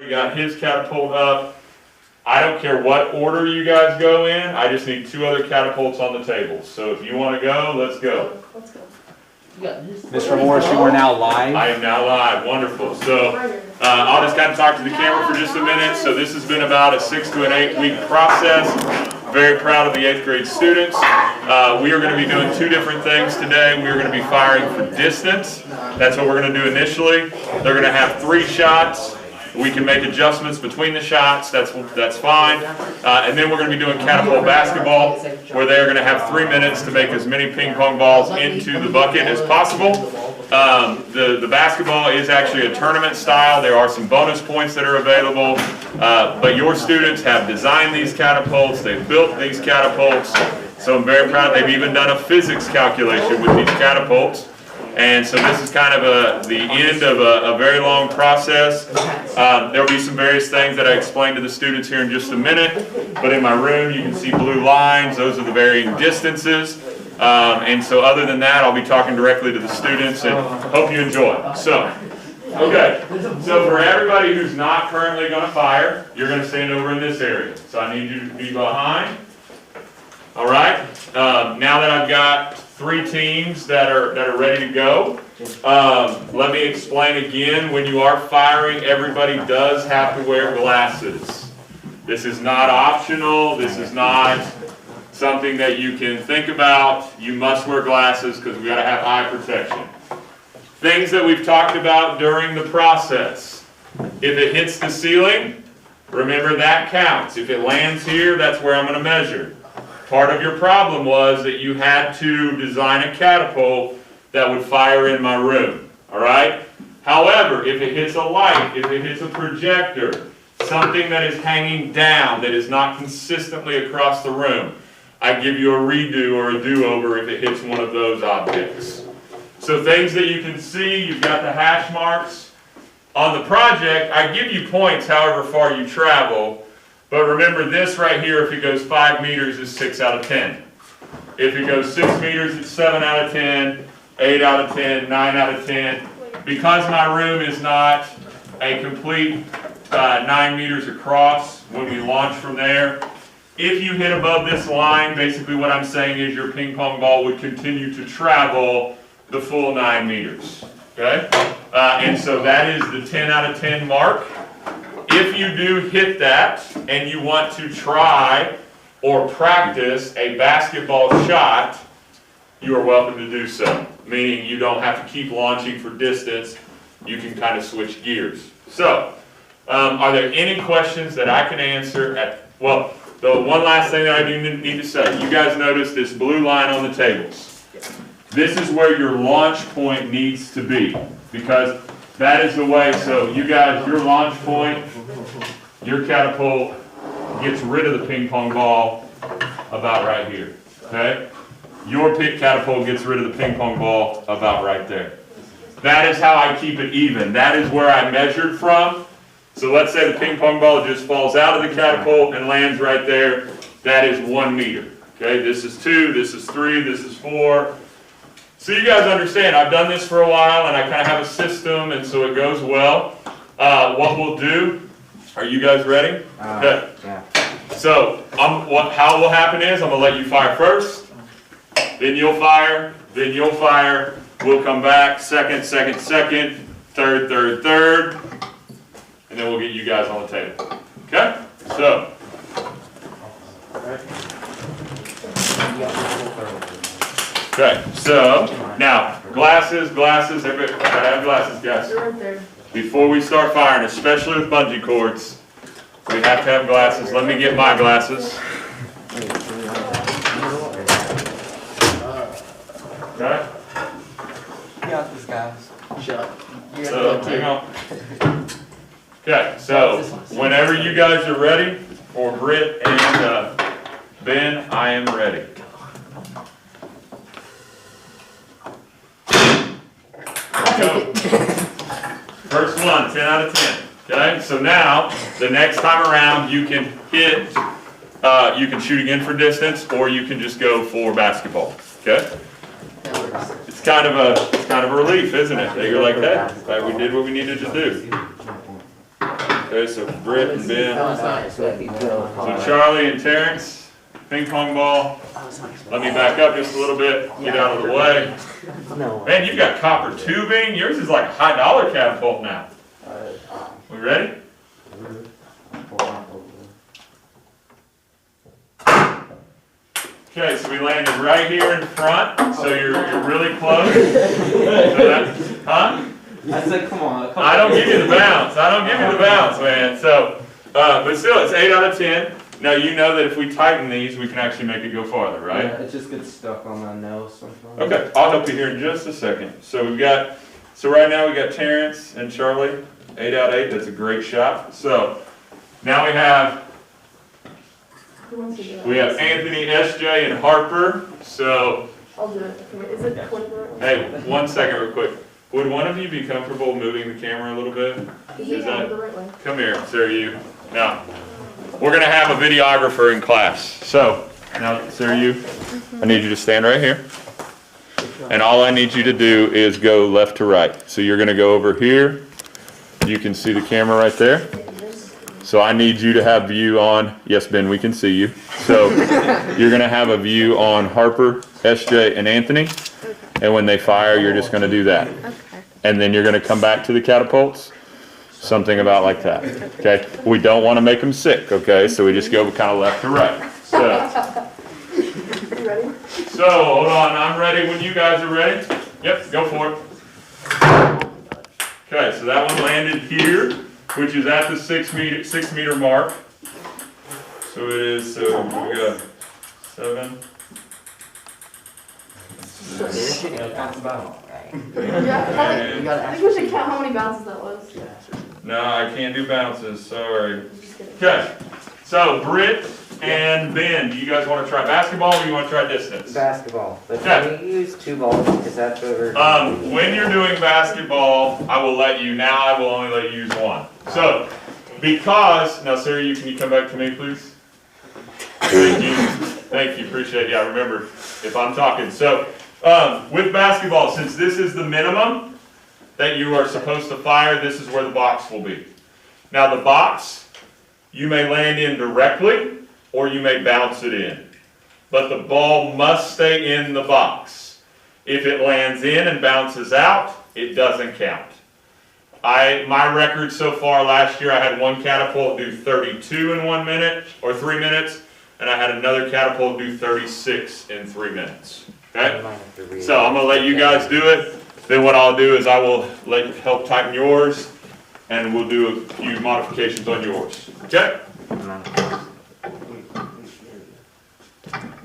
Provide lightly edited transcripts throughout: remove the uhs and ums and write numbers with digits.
We got his catapult up. I don't care what order you guys go in. I just need 2 other catapults on the table. So if you want to go, let's go. Let's go. Mr. Morris, you are now live. I am now live. Wonderful. So I'll just kind of talk to the camera for just a minute. So this has been about a 6 to an 8 week process. Very proud of the 8th grade students. We are going to be doing 2 different things today. We are going to be firing for distance. That's what we're going to do initially. They're going to have 3 shots. We can make adjustments between the shots, that's fine. And then we're going to be doing Catapult Basketball, where they're going to have 3 minutes to make as many ping pong balls into the bucket as possible. The basketball is actually a tournament style. There are some bonus points that are available. But your students have designed these catapults, they've built these catapults. So I'm very proud. They've even done a physics calculation with these catapults. And so this is kind of the end of a very long process. There will be some various things that I explain to the students here in just a minute. But in my room, you can see blue lines. Those are the varying distances. And so other than that, I'll be talking directly to the students and hope you enjoy. So, okay. So for everybody who's not currently going to fire, you're going to stand over in this area. So I need you to be behind. All right. Now that I've got 3 teams that are ready to go, let me explain again. When you are firing, everybody does have to wear glasses. This is not optional. This is not something that you can think about. You must wear glasses because we got to have eye protection. Things that we've talked about during the process. If it hits the ceiling, remember that counts. If it lands here, that's where I'm going to measure. Part of your problem was that you had to design a catapult that would fire in my room, all right? However, if it hits a light, if it hits a projector, something that is hanging down, that is not consistently across the room, I give you a redo or a do-over if it hits one of those objects. So things that you can see, you've got the hash marks. On the project, I give you points however far you travel. But remember this right here, if it goes 5 meters, is 6 out of 10. If it goes 6 meters, it's 7 out of 10, 8 out of 10, 9 out of 10. Because my room is not a complete 9 meters across when we launch from there, if you hit above this line, basically what I'm saying is your ping pong ball would continue to travel the full 9 meters. Okay? And so that is the 10 out of 10 mark. If you do hit that and you want to try or practice a basketball shot, you are welcome to do so. Meaning you don't have to keep launching for distance. You can kind of switch gears. So, are there any questions that I can answer? Well, the one last thing that I do need to say. You guys notice this blue line on the tables. This is where your launch point needs to be. Because that is the way, so you guys, your launch point, your catapult gets rid of the ping pong ball about right here, okay? Your catapult gets rid of the ping pong ball about right there. That is how I keep it even. That is where I measured from. So let's say the ping pong ball just falls out of the catapult and lands right there. That is 1 meter, okay? This is 2, this is 3, this is 4. So you guys understand, I've done this for a while and I kind of have a system and so it goes well. What we'll do, are you guys ready? Okay. Yeah. So how will happen is I'm going to let you fire first, then you'll fire, we'll come back, second, third, and then we'll get you guys on the table. Okay? So. Okay, so now glasses, everybody gotta have glasses, guys. Before we start firing, especially with bungee cords, we have to have glasses. Let me get my glasses. Okay? You got this, guys. So, hang on. Okay, so whenever you guys are ready for Britt and Ben, I am ready. Go. First one, 10 out of 10. Okay, so now the next time around you can hit, you can shoot again for distance, or you can just go for basketball. Okay, it's kind of a relief, isn't it? That you're like, hey, we did what we needed to do. Okay, so Britt and Ben. So Charlie and Terrence, ping pong ball. Let me back up just a little bit, get out of the way. Man, you've got copper tubing. Yours is like a $high catapult now. We ready? Okay, so we landed right here in front, so you're really close. So huh? I said, come on. I don't give you the bounce. I don't give you the bounce, man. So, but still, it's 8 out of 10. Now you know that if we tighten these, we can actually make it go farther, right? Yeah, it just gets stuck on my nose sometimes. Okay, I'll help you here in just a second. So right now we got Terrence and Charlie, 8 out of 8. That's a great shot. So now we have Anthony, SJ, and Harper. So I'll do it. Is it 24? hey, 1 second, real quick. Would one of you be comfortable moving the camera a little bit? Yeah, the right way. Come here, Sarah, you. Now, we're gonna have a videographer in class. So, now, Sarah, you, I need you to stand right here. And all I need you to do is go left to right. So you're gonna go over here. You can see the camera right there. So I need you to have view on, yes, Ben, we can see you. So you're gonna have a view on Harper, SJ, and Anthony. And when they fire, you're just gonna do that. And then you're gonna come back to the catapults, something about like that, okay? We don't wanna make them sick, okay? So we just go kind of left to right. So, You ready? hold on, I'm ready when you guys are ready. Yep, go for it. Okay, so that one landed here, which is at the 6 meter mark. So it is, so we got 7. Yeah, I think we should count how many bounces that was. No, I can't do bounces, sorry. Just kidding. Okay, so Britt and Ben, do you guys want to try basketball or do you want to try distance? Basketball, but Okay. can we use 2 balls, because that's over. When you're doing basketball, I will let you, now I will only let you use 1. So, because, now Sarah, can you come back to me, please? Thank you, appreciate it. Yeah, remember, if I'm talking. So, with basketball, since this is the minimum that you are supposed to fire, this is where the box will be. Now the box, you may land in directly, or you may bounce it in. But the ball must stay in the box. If it lands in and bounces out, it doesn't count. My record so far last year, I had one catapult do 32 in 1 minute, or 3 minutes, and I had another catapult do 36 in 3 minutes. Okay? So I'm gonna let you guys do it. Then what I'll do is I will help tighten yours, and we'll do a few modifications on yours. Okay?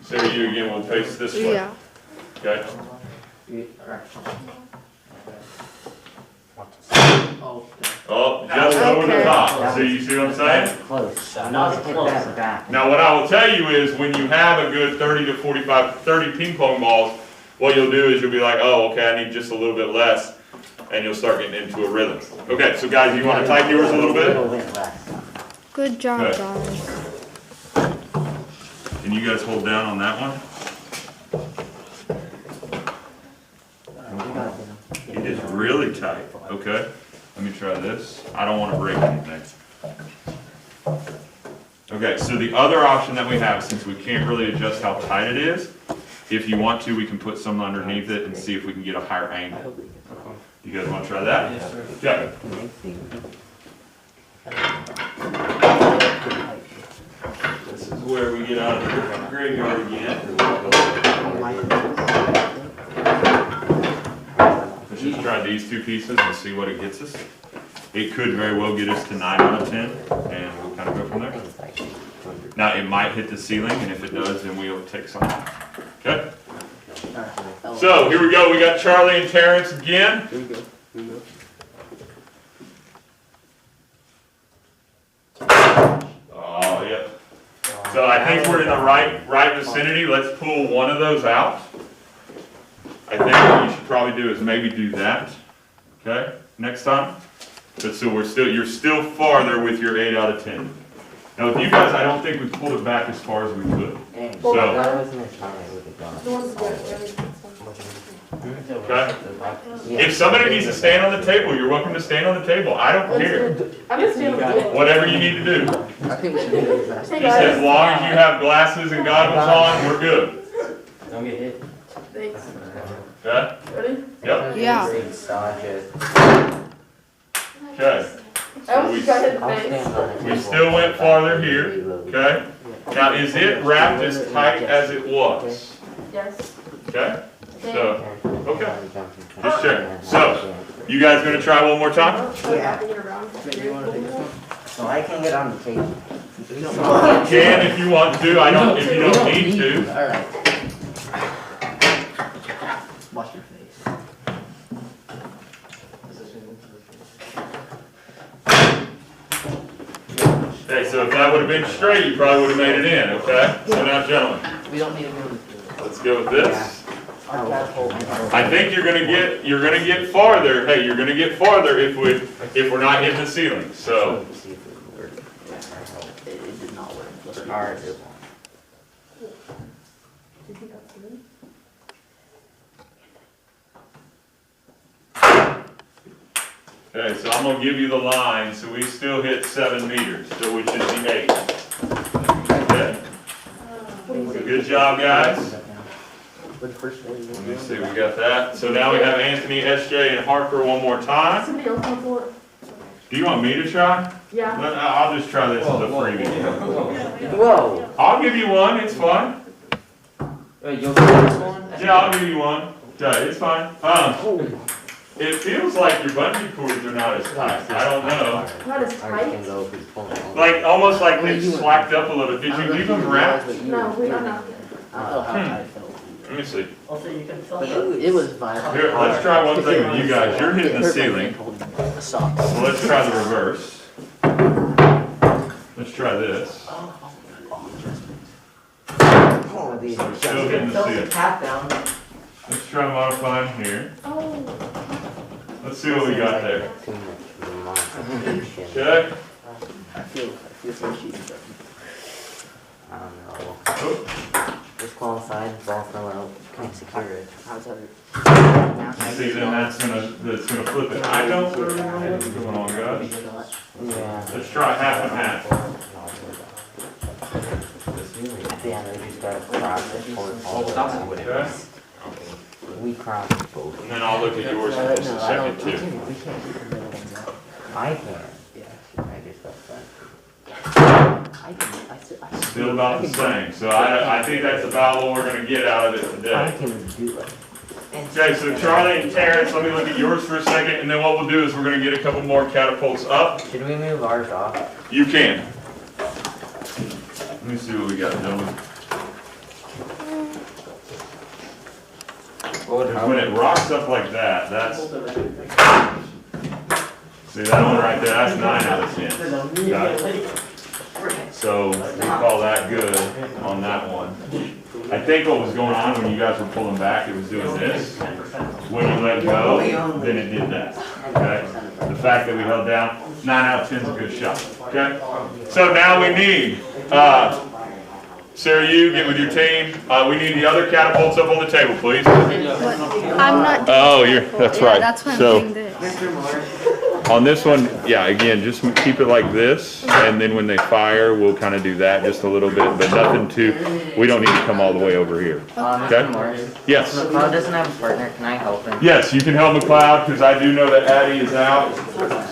Sarah, you again will face this way. Yeah. Okay? Oh, just over the top. So you see what I'm saying? Close. Not hit that back. Now what I will tell you is when you have a good 30 to 45, 30 ping pong balls, what you'll do is you'll be like, oh, okay, I need just a little bit less, and you'll start getting into a rhythm. Okay, so guys, you want to tighten yours a little bit? Good job, Good. guys. Can you guys hold down on that one? It is really tight. Okay, let me try this. I don't want to break anything. Okay, so the other option that we have, since we can't really adjust how tight it is, if you want to, we can put some underneath it and see if we can get a higher angle. You guys want to try that? Yes, sir. Yeah. This is where we get out of the graveyard again. Let's just try these 2 pieces and see what it gets us. It could very well get us to 9 out of 10, and we'll kind of go from there. Now, it might hit the ceiling, and if it does, then we'll take some off. Okay? So, here we go. We got Charlie and Terrence again. Here we go. Here we go. Oh, yeah. So I think we're in the right vicinity. Let's pull one of those out. I think what you should probably do is maybe do that. Okay? Next time. But so you're still farther with your 8 out of 10. Now with you guys, I don't think we pulled it back as far as we could. So, That wasn't as high as it would have gone. The one's good. okay? If somebody needs to stand on the table, you're welcome to stand on the table. I don't care. I'm just doing it. Whatever you need to do. I think we should do it fast. Hey Just as guys. long as you have glasses and goggles on, we're good. Don't get hit. Thanks. Okay? Ready? Yep. Yeah. Dodge it. Okay. I almost got hit in the I'll face. stand on the We table. still went farther here. Okay? Now, is it wrapped as tight as it was? Yes. Okay? So, okay. Just Just check. So, you guys gonna try one more time? Yeah. Maybe you wanna take this one? So I can get on the table. You can if you want to. I don't, if you don't need to. Alright. Wash your face. Okay, so if that would have been straight, you probably would have made it in, okay? So now, gentlemen, We don't need to go. let's go with this. Our catapult. I think you're gonna get farther. Hey, you're gonna get farther if we're not hitting the ceiling. So, See if it would work. It did not work. Alright. okay, so I'm gonna give you the line. So we still hit 7 meters, so which is the 8. Okay. Good job, guys. Let me see, we got that. So now we have Anthony, SJ, and Harper one more time. Somebody else on for it? Do you want me to try? Yeah. I'll just try this as a freebie. Whoa. I'll give you one, it's fine. Wait, you'll get this one? Yeah, I'll give you one. Okay, it's fine. It feels like your bungee cords are not as tight. I don't know. Not as Ours can tight. go if we pull it. Like, almost like they slacked up a little. Did you leave them wrapped? No, we don't know. I don't know how tight it felt. Let me see. Also, you can feel it was violent. Here, let's try one thing with you guys. You're hitting the ceiling. The socks. So let's try the reverse. Let's try this. Oh, these are Still hitting the Tilt the ceiling. cap down. Let's try modifying here. Oh. Let's see what we got there. Too much for the modification. Okay? I feel so cheap. I don't know. Oh, Disqualified, ball fell out, can't secure it. How's that? see, then that's gonna flip it. I don't really know what's going on, guys. Yeah. Let's try half and half. At the end, we just gotta cross it forward. Okay? We cross both. And then I'll look at yours in just a second too. We can't keep the middle ones out. I can. Yeah, I just got that. I can, Still about the same, so I think that's about what we're gonna get out of it I today. can do it. Okay, so Charlie and Terrence, let me look at yours for a second, and then what we'll do is we're gonna get a couple more catapults up. Should we move ours off? You can. Let me see what we got, gentlemen. When it rocks up like that, that's, see that one right there, that's 9 out of 10. Got it? So we call that good on that one. I think what was going on when you guys were pulling back, it was doing this. When you let go, then it did that, okay? The fact that we held down, 9 out of 10 is a good shot, okay? So now we need, Sarah, you get with your team. We need the other catapults up on the table, please. I'm not. Oh, that's Yeah, right. that's why I'm So doing this. on this one, yeah, again, just keep it like this, and then when they fire, we'll kind of do that just a little bit, but nothing too, we don't need to come all the way over here. Okay? Mr. Morris, Yes. McLeod doesn't have a partner, can I help him? Yes, you can help McLeod, because I do know that Addie is out,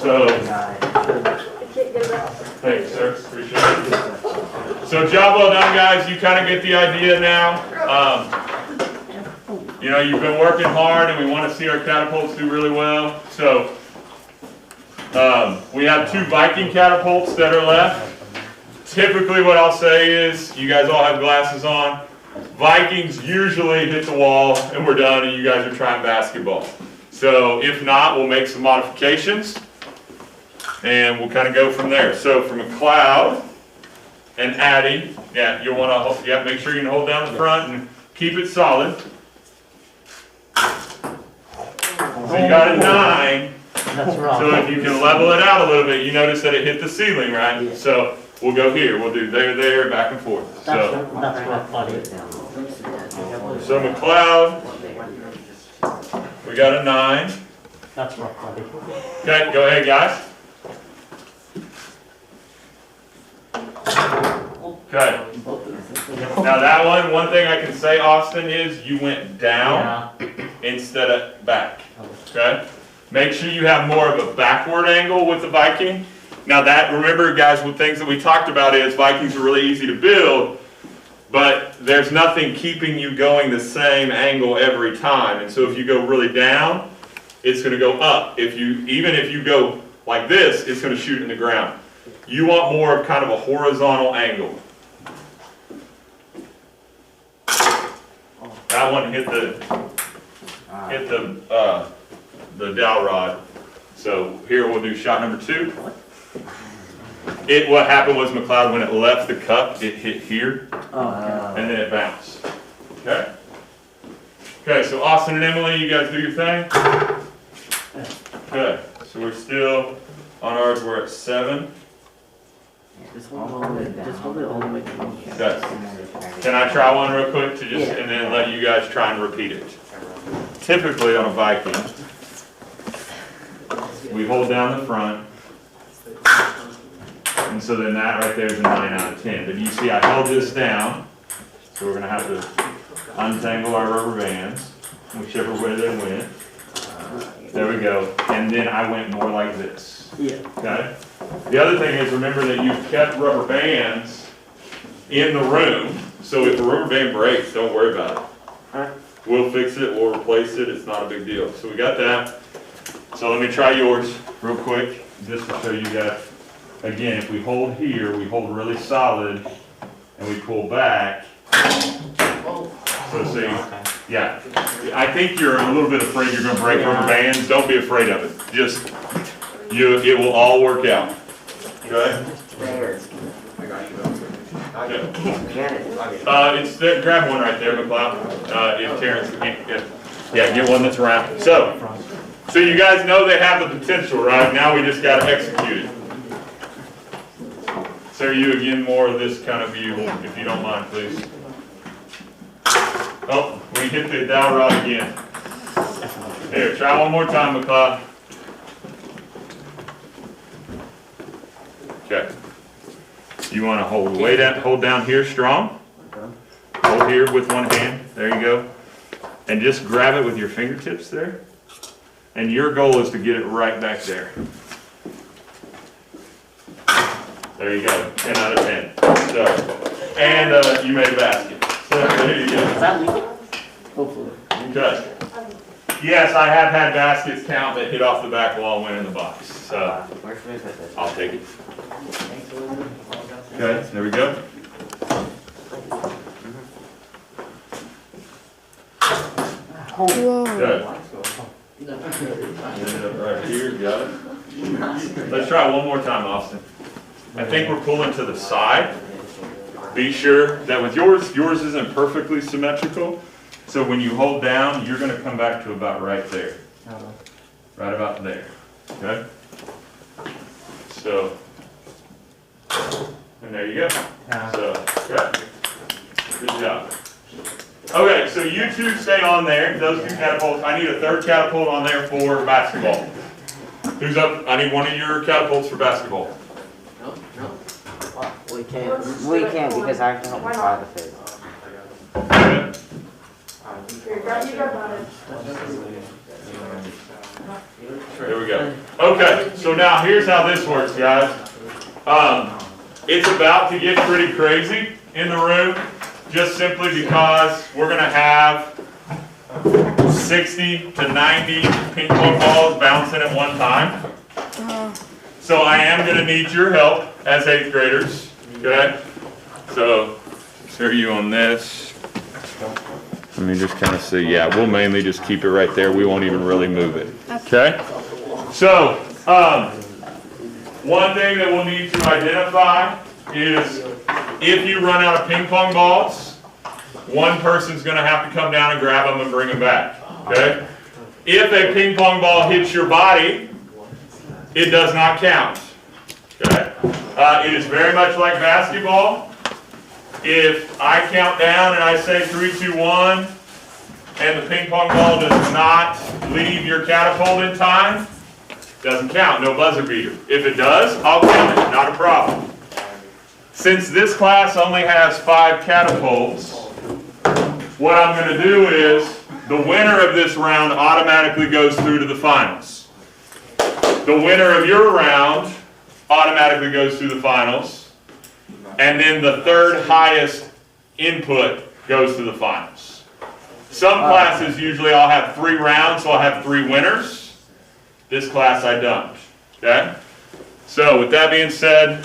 so, I can't get it out. thanks, sir, appreciate it. So job well done, guys, you kind of get the idea now. You know, you've been working hard, and we want to see our catapults do really well, so, we have 2 Viking catapults that are left. Typically what I'll say is, you guys all have glasses on, Vikings usually hit the wall and we're done and you guys are trying basketball. So if not, we'll make some modifications and we'll kind of go from there. So for McLeod and Addie, yeah, you'll want to make sure you can hold down the front and keep it solid. So you got a 9. That's wrong. So if you can level it out a little bit, you notice that it hit the ceiling, right? So we'll go here, we'll do there, back and forth. So That's not funny. McLeod, we got a 9. That's rough, buddy. Okay, go ahead, guys. Okay. Now that one thing I can say, Austin, is you went down instead of back. Okay? Make sure you have more of a backward angle with the Viking. Now that, remember guys, one things that we talked about is Vikings are really easy to build, but there's nothing keeping you going the same angle every time. And so if you go really down, it's going to go up. Even if you go like this, it's going to shoot in the ground. You want more of kind of a horizontal angle. That one hit the dowel rod. So here we'll do shot number 2. What happened was, McLeod, when it left the cup, it hit here, and then it bounced. Okay? Okay, so Austin and Emily, you guys do your thing? Okay, so we're still, on ours we're at 7. Just hold it all the way down. Okay. Can I try one real quick to just, and then let you guys try and repeat it? Typically on a Viking, we hold down the front, and so then that right there is a 9 out of 10. But you see I held this down, so we're going to have to untangle our rubber bands, whichever way they went. There we go. And then I went more like this. Yeah. Okay? The other thing is, remember that you've kept rubber bands in the room, so if a rubber band breaks, don't worry about it. We'll fix it, we'll replace it, it's not a big deal. So we got that. So let me try yours real quick, just to show you guys. Again, if we hold here, we hold really solid, and we pull back. So see, yeah. I think you're a little bit afraid you're gonna break rubber bands. Don't be afraid of it. Just, it will all work out. Okay? It's there, grab one right there, McLeod. If Terrence can't, yeah, get one that's round. So you guys know they have the potential, right? Now we just got to execute it. So you again, more of this kind of view, if you don't mind, please. Oh, we hit the dowel rod again. Here, try one more time, McLeod. Okay. You want to hold down here strong. Hold here with one hand. There you go. And just grab it with your fingertips there. And your goal is to get it right back there. There you go. 10 out of 10. So, and you made a basket. So there you go. Is that legal? Hopefully. Okay. Yes, I have had baskets count that hit off the back wall and went in the box. So I'll take it. Okay, there we go. Whoa. Good. Right here, got it. Let's try one more time, Austin. I think we're pulling to the side. Be sure that with yours isn't perfectly symmetrical. So when you hold down, you're going to come back to about right there. Right about there. Okay? So, and there you go. So, okay. Good job. Okay, so you two stay on there, those 2 catapults. I need a 3rd catapult on there for basketball. Who's up? I need one of your catapults for basketball. We can't. We can't because I have to help him fly the fish. Okay. There we go. Okay, so now here's how this works, guys. It's about to get pretty crazy in the room, just simply because we're going to have 60 to 90 ping pong balls bouncing at one time. So I am going to need your help as 8th graders, okay? So, are you on this? Let me just kind of see. Yeah, we'll mainly just keep it right there. We won't even really move it. Okay? So, one thing that we'll need to identify is if you run out of ping pong balls, one person's going to have to come down and grab them and bring them back. Okay? If a ping pong ball hits your body, it does not count. Okay? It is very much like basketball. If I count down and I say 3, 2, 1, and the ping pong ball does not leave your catapult in time, doesn't count, no buzzer beater. If it does, I'll count it, not a problem. Since this class only has 5 catapults, what I'm going to do is, the winner of this round automatically goes through to the finals. The winner of your round automatically goes through the finals. And then the third highest input goes to the finals. Some classes usually I'll have 3 rounds, so I'll have 3 winners. This class I don't. Okay? So with that being said,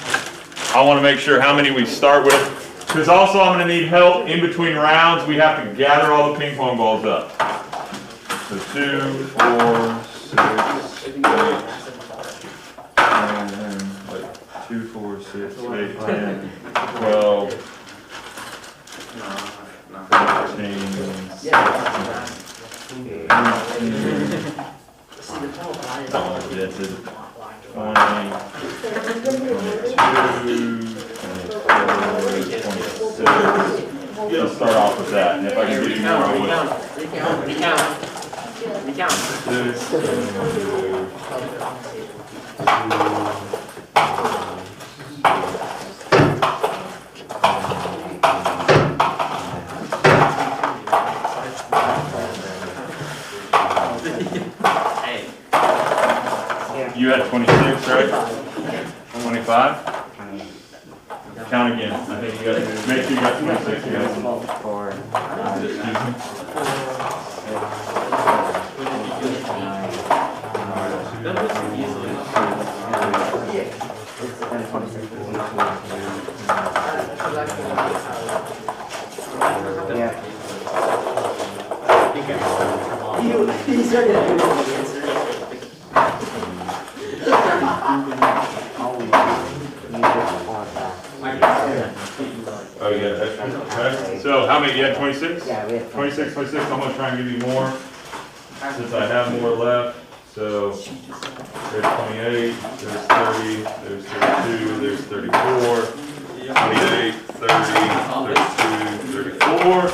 I want to make sure how many we start with. Because also I'm going to need help in between rounds. We have to gather all the ping pong balls up. So 2, 4, 6, 8, and then like 2, 4, 6, 8, 10, 12, 13, Let's start off with that, and if I can give you more, I will. Recount. You had 26, right? 25? Count again. I think you got, make sure you got 26 again. 4, 5, Oh, yeah. Okay. So how many? You had 26? Yeah, we had 26, 26. I'm going to try and give you more since I have more left. So there's 28, there's 30, there's 32, there's 34, 28, 30, 32, 34,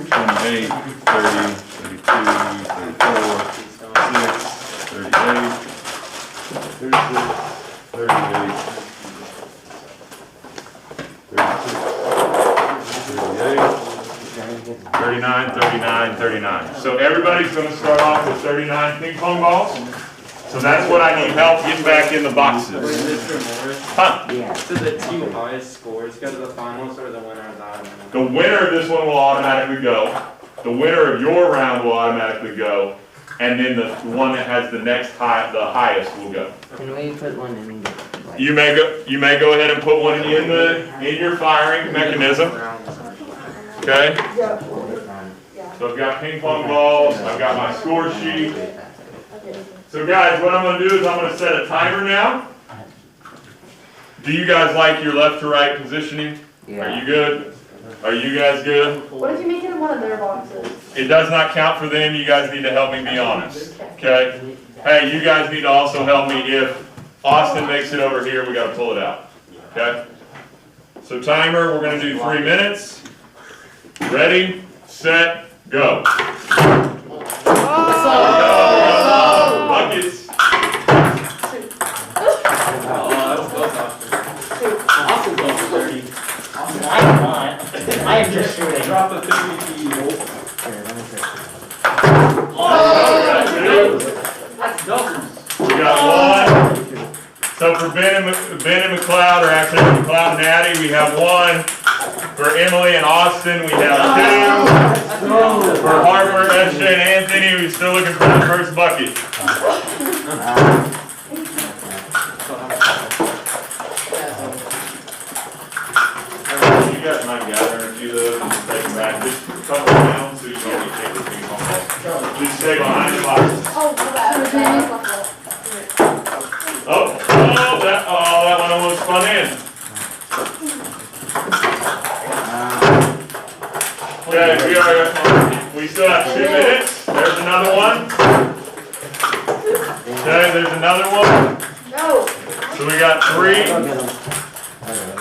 28, 30, 32, 34, 6, 38, 36, 38, 39, 39, 39. So everybody's going to start off with 39 ping pong balls. So that's what I need help getting back in the boxes. Huh? Yeah. So the 2 highest scores go to the finals, or the winner of that? The winner of this one will automatically go. The winner of your round will automatically go. And then the one that has the next the highest will go. Can we put one in? Like, You may go ahead and put one in your firing mechanism. Okay? So I've got ping pong balls, I've got my score sheet. So guys, what I'm going to do is I'm going to set a timer now. Do you guys like your left to right positioning? Yeah. Are you good? Are you guys good? What if you make it in one of their boxes? It does not count for them, you guys need to help me be honest. Okay? Hey, you guys need to also help me if Austin makes it over here, we got to pull it out. Okay? So timer, we're going to do 3 minutes. Ready, set, go. Buckets. I am just shooting. Drop the 50 That's doubles. We got 1. So for Ben and McLeod, or actually McLeod and Addie, we have 1. For Emily and Austin, we have 2. For Harper, SJ, and Anthony, we're still looking for the first bucket. You guys might gather a few of those and just take them back. Just cut them down so you don't get take the ping pong ball. Just stay behind the boxes. That one almost spun in. Okay, we still have 2 minutes. There's another one. Okay, there's another one. No. So we got 3.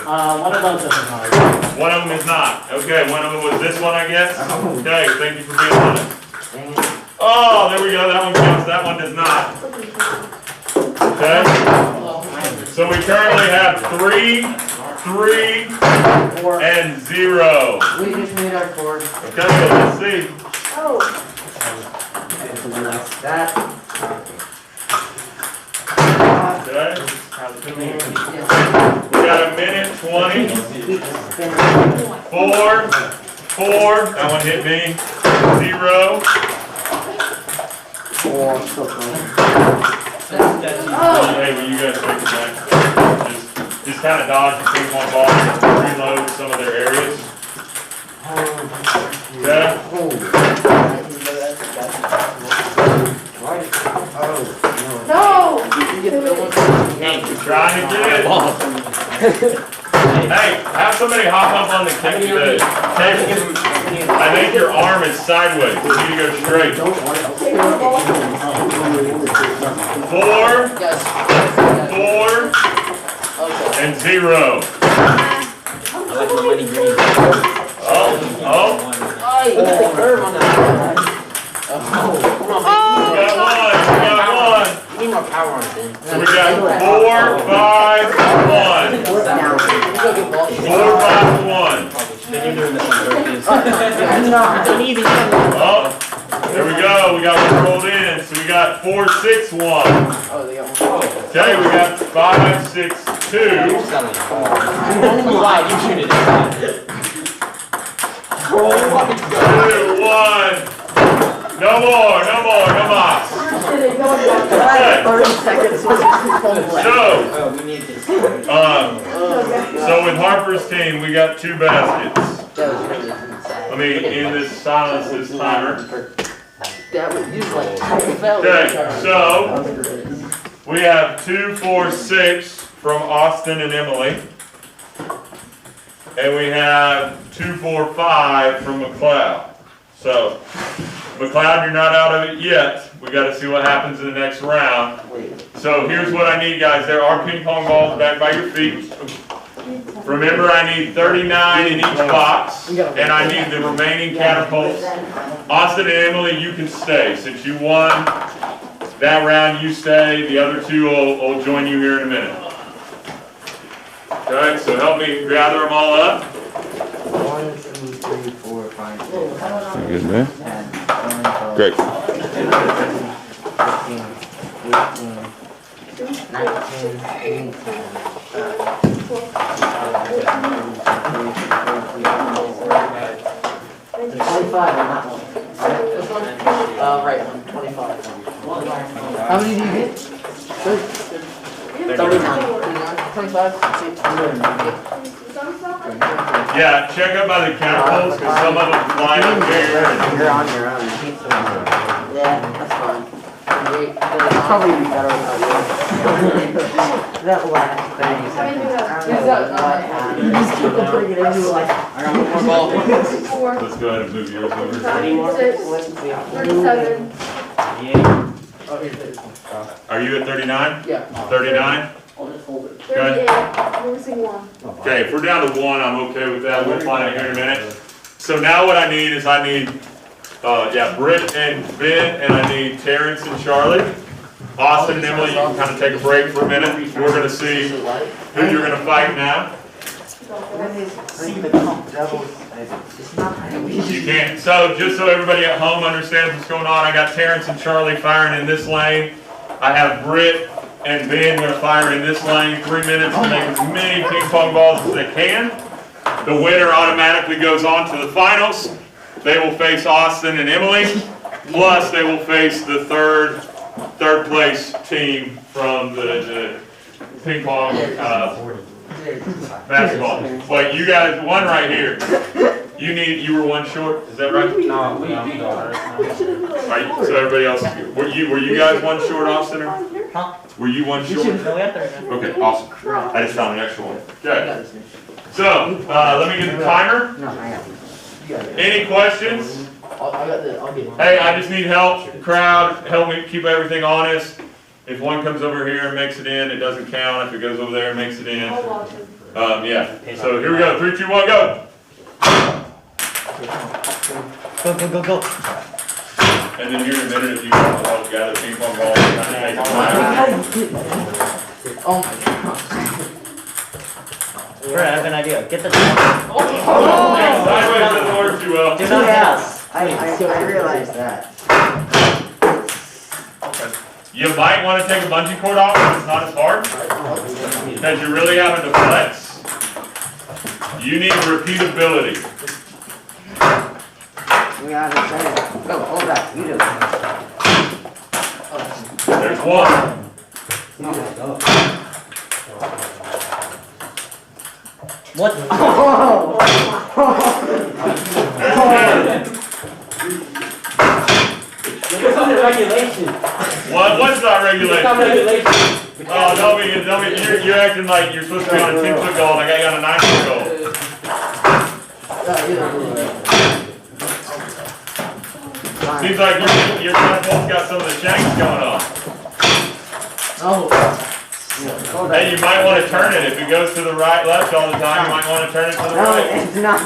One of those isn't hard. One of them is not. Okay, one of them was this one, I guess. Okay, thank you for being honest. Dang it. Oh, there we go. That one counts. That one does not. Okay. So we currently have 3, 3, and 0. We just made our four. Okay, let's see. Oh. That. Okay. We got a minute 20. 4, 4. That one hit me. 0. Four. So close. Hey, will you guys take it back? Just kind of dodge the ping pong ball and reload some of their areas. Okay? No! Trying to get it. Hey, have somebody hop up on the table. I think your arm is sideways. You need to go straight. 4, 4, and 0. Oh, oh. We got one. You need more power on it, Ben. So we got 4, 5, 1. 4, 5, 1. You're doing this on purpose. Oh, there we go. We got one rolled in. So we got 4, 6, 1. Okay, we got 5, 6, 2. Why? You shoot it. 2, 1. No more, no more, no more. Okay. 30 seconds. So, We need this. so with Harper's team, we got 2 baskets. Let me end this silence this timer. That was usually Okay, so we have 2, 4, 6 from Austin and Emily. And we have 2, 4, 5 from McLeod. So, McLeod, you're not out of it yet. We got to see what happens in the next round. So here's what I need, guys. There are ping pong balls back by your feet. Remember, I need 39 in each box, and I need the remaining catapults. Austin and Emily, you can stay. Since you won that round, you stay. The other 2 will join you here in a minute. Okay, so help me gather them all up. 1, 2, 3, 4, 5, 6, Good, man. 10, 11, 12, Great. 15, 18, 19, 18. 25 on that one. This one? Right one, 25. How many do you get? 39. 25? Yeah, check up by the catapults, because some of them fly up here. You're on your own. Yeah, that's fine. Probably be better without you. That last thing. You just keep putting it into like. I got one more ball. 4, Let's go ahead and move yours over. 6, 37. Are you at 39? Yeah. 39? I'll just hold it. 38. We're missing 1. Okay, if we're down to 1, I'm okay with that. We'll find it here in a minute. So now what I need is Britt and Ben, and I need Terrence and Charlie. Austin and Emily, you can kind of take a break for a minute. We're going to see who you're going to fight now. You can't. So just so everybody at home understands what's going on, I got Terrence and Charlie firing in this lane. I have Britt and Ben going to fire in this lane. 3 minutes to make as many ping pong balls as they can. The winner automatically goes on to the finals. They will face Austin and Emily, plus they will face the third place team from the ping pong basketball. Wait, you guys, one right here. You were 1 short, is that right? No, we Right, so everybody else, were you guys 1 short, Austin? Huh? Were you 1 short? Okay, awesome. I just found an extra one. Okay. So, let me get the timer. No, I got it. Any questions? I'll get it. Hey, I just need help. Crowd, help me keep everything honest. If one comes over here and makes it in, it doesn't count. If it goes over there and makes it in. I'll watch him. Yeah. So here we go. 3, 2, 1, go. Go, go, go, go. And then here in a minute, if you want to help gather ping pong balls, kind of take them out. Oh my god. Bro, I have an idea. Get the. Sideways doesn't work too well. Do not pass. I realized that. You might want to take a bungee cord off if it's not as hard, because you're really having to flex. You need repeatability. We gotta say it. Go, hold that. You do it. There's one. What? It's under regulation. What's not It's not regulated? regulation. Oh, no, you're acting like you're supposed to be on a 10-foot goal, and I got you on a 9-foot goal. Seems like your catapult's got some of the shanks going on. Hey, you might want to turn it. If it goes to the right, left all the time, you might want to turn it to the No, right. it's not.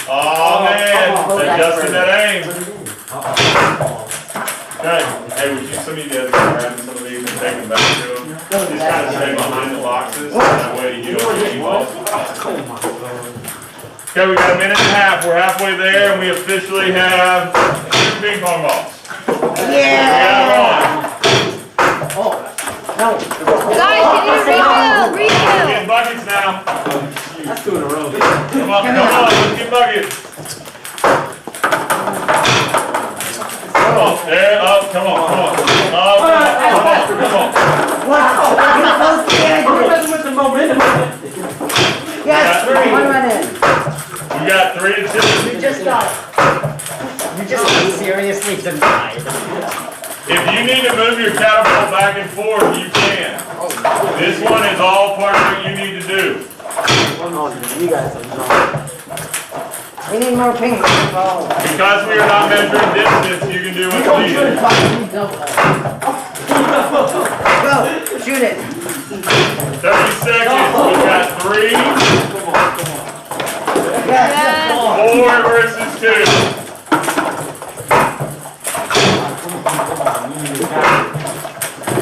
Oh, man, adjusting that aim. Okay, hey, would you, some of you guys grab some of these and take them back to them? Just kind of stay behind the boxes, that way you don't get any balls. Okay, we got a minute and a half. We're halfway there, and we officially have 2 ping pong balls. Yeah! We No. Guys, can you refill? We're Refill. getting buckets now. That's 2 in a row. Come on, let's get buckets. Come on, there, up, come on. Wow! You're supposed to get it. With the momentum. Yes, Yeah. 1 minute. We got 3 to 2. You just seriously denied. If you need to move your catapult back and forth, you can. This one is all part of what you need to do. You guys we need more ping pong. Because we are not measuring distance, you can do what's needed. Go, shoot it. 30 seconds, we got 3, Yes. 4 versus 2.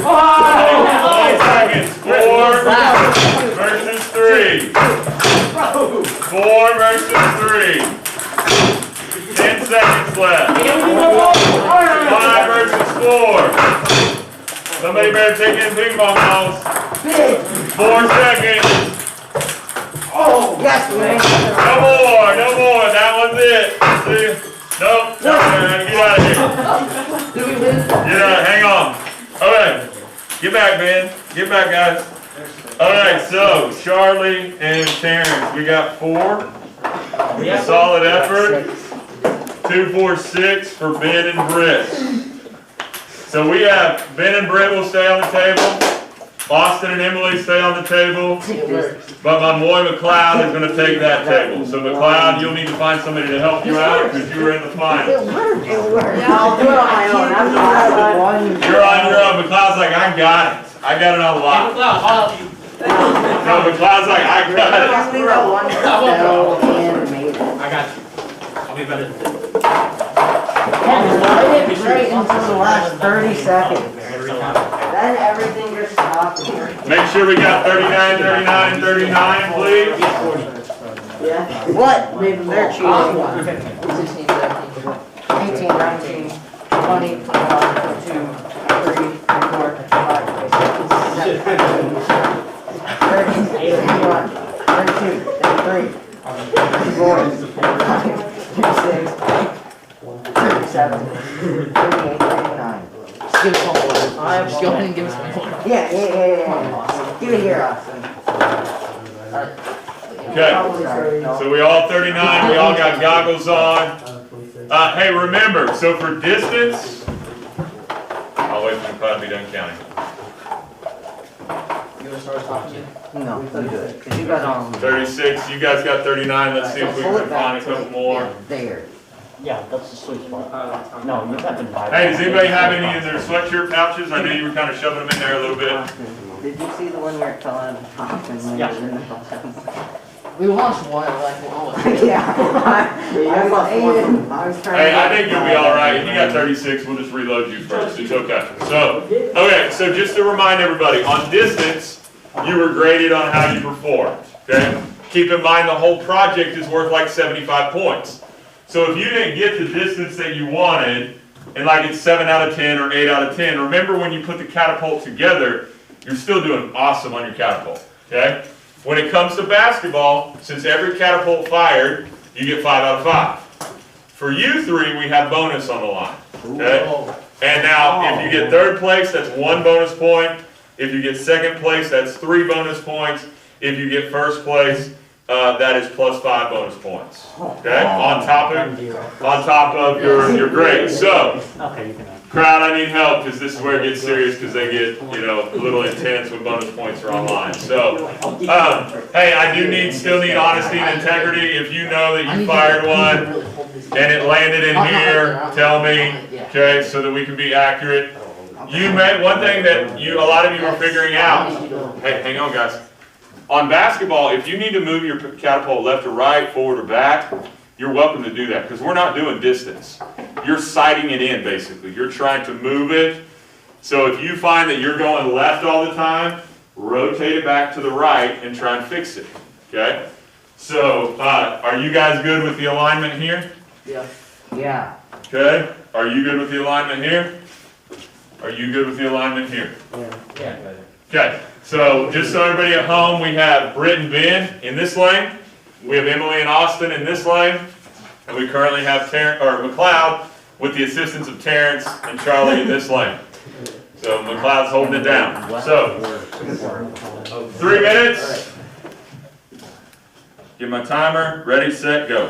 5 seconds, 4 versus 3. 4 versus 3. 10 seconds left. 5 versus 4. Somebody better take in ping pong balls. 4 seconds. Oh, yes, man. No more. That was it. See? Nope. Get out of here. Do we win? Get out. Hang on. All right. Get back, man. Get back, guys. All right. So Charlie and Terrence, we got 4. Solid effort. 2, 4, 6 for Ben and Britt. So we have Ben and Britt will stay on the table. Austin and Emily stay on the table. But my boy McLeod is going to take that table. So McLeod, you'll need to find somebody to help you out because you were in the finals. I'll do it on my own. I'm not one. You're on your own. McLeod's like, I got it. I got it on lock. No, McLeod's like, I got it. We got one spell and made it. I got you. I'll be better than this. I did great until the last 30 seconds. Then everything just stopped. Make sure we got 39, 39, 39, please. Yeah. What? They're cheating. 18, 19, 20, 21, 22, 23, 24, 25, 26, 27, 30, 31, 32, 33, 34, 35, 36, 37, 38, 39. Just give us one more. Just go ahead and give us one more. Yeah. Give it here, Austin. Okay. So we all 39, we all got goggles on. Hey, remember, so for distance, I'll wait for the cloud to be done counting. You want to start talking? No, you do it. Cause you got 36, you guys got 39, let's see if we can find a couple more. there. Yeah, that's the sweet spot. No, you have to buy. Hey, does anybody have any in their sweatshirt pouches? I know you were kind of shoving them in there a little bit. Did you see the one where it fell out of the top and landed in the bottom? We launched one, like, Yeah. I was trying Hey, to. I think you'll be all right. You got 36. We'll just reload you first. It's okay. So just to remind everybody, on distance, you were graded on how you performed. Okay. Keep in mind the whole project is worth like 75 points. So if you didn't get the distance that you wanted, and like it's 7 out of 10 or 8 out of 10, remember when you put the catapult together, you're still doing awesome on your catapult. Okay. When it comes to basketball, since every catapult fired, you get 5 out of 5. For you three, we have bonus on the line. Okay? And now, if you get third place, that's 1 bonus point. If you get second place, that's 3 bonus points. If you get first place, that is plus 5 bonus points. Okay? On top of your grade. So, crowd, I need help because this is where it gets serious because they get, a little intense when bonus points are online. So, hey, I do still need honesty and integrity. If you know that you fired one and it landed in here, tell me, okay, so that we can be accurate. One thing that a lot of you are figuring out. Hey, hang on, guys. On basketball, if you need to move your catapult left or right, forward or back, you're welcome to do that because we're not doing distance. You're sighting it in, basically. You're trying to move it. So if you find that you're going left all the time, rotate it back to the right and try and fix it. Okay? So, are you guys good with the alignment here? Yeah. Yeah. Okay? Are you good with the alignment here? Are you good with the alignment here? Yeah. Okay. So, just so everybody at home, we have Britt and Ben in this lane. We have Emily and Austin in this lane. And we currently have McLeod with the assistance of Terrence and Charlie in this lane. So McLeod's holding it down. So, 3 minutes. Get my timer. Ready, set, go.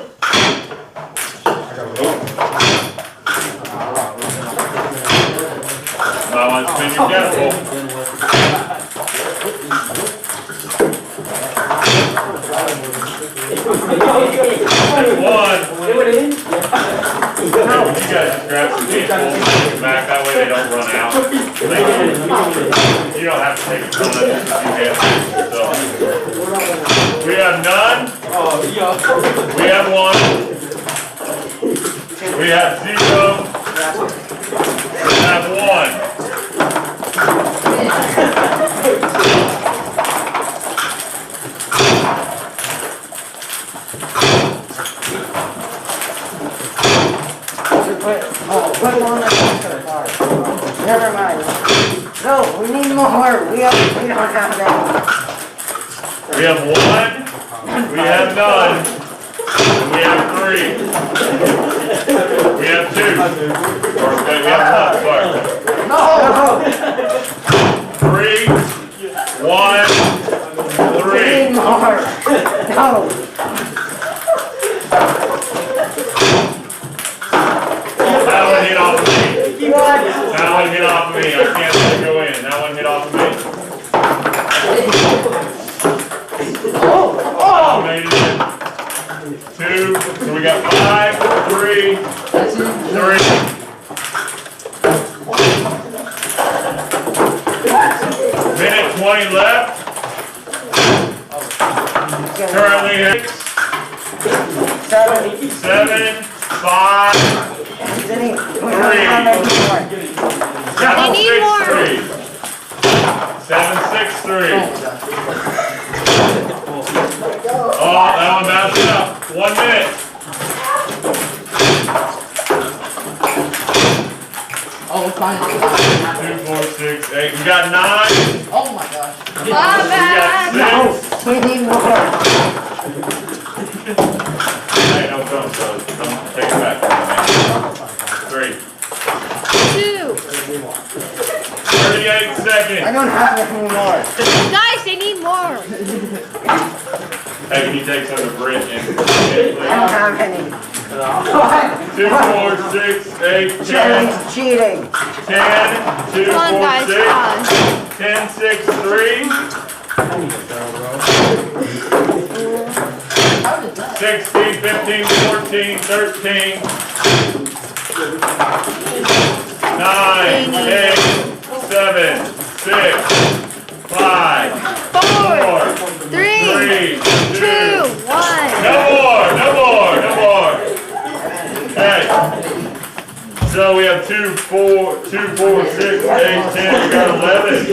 I want to spin your catapult. That's 1. You guys just grab some people, take them back, that way they don't run out. You don't have to take a ton of this if you have to. So. We have none. We have 1. We have 0. We have 1. Put one Never mind. No, we need more. We don't have that. We have 1. We have none. And we have 3. We have 2. Or we have 1. Sorry. No. 3. 1. 3. We need more. No. That one hit off of me. What? That one hit off of me. I can't let it go in. That one hit off of me. Oh, made it in. 2. So we got 5, 3, 3. Minute 20 left. Currently 7, 5, 3. They need more. 7, 6, 3. Oh, that one bounced up. 1 minute. Oh, we're fine. 2, 4, 6, 8. We got 9. Oh my gosh. We got 6. We need more. Hey, no phone, so come take it back. 3. 2. 38 seconds. I don't have it anymore. Guys, they need more. Hey, can you take some of the Brit and I don't have any. 2, 4, 6, 8, 10. Jerry's cheating. 10, 2, Come on, 4, guys, 6, come on. 10, 6, 3. 16, 15, 14, 13. 9, 8, 7, 6, 5, So we have 2, 4, 6, 8, 10. We got 11.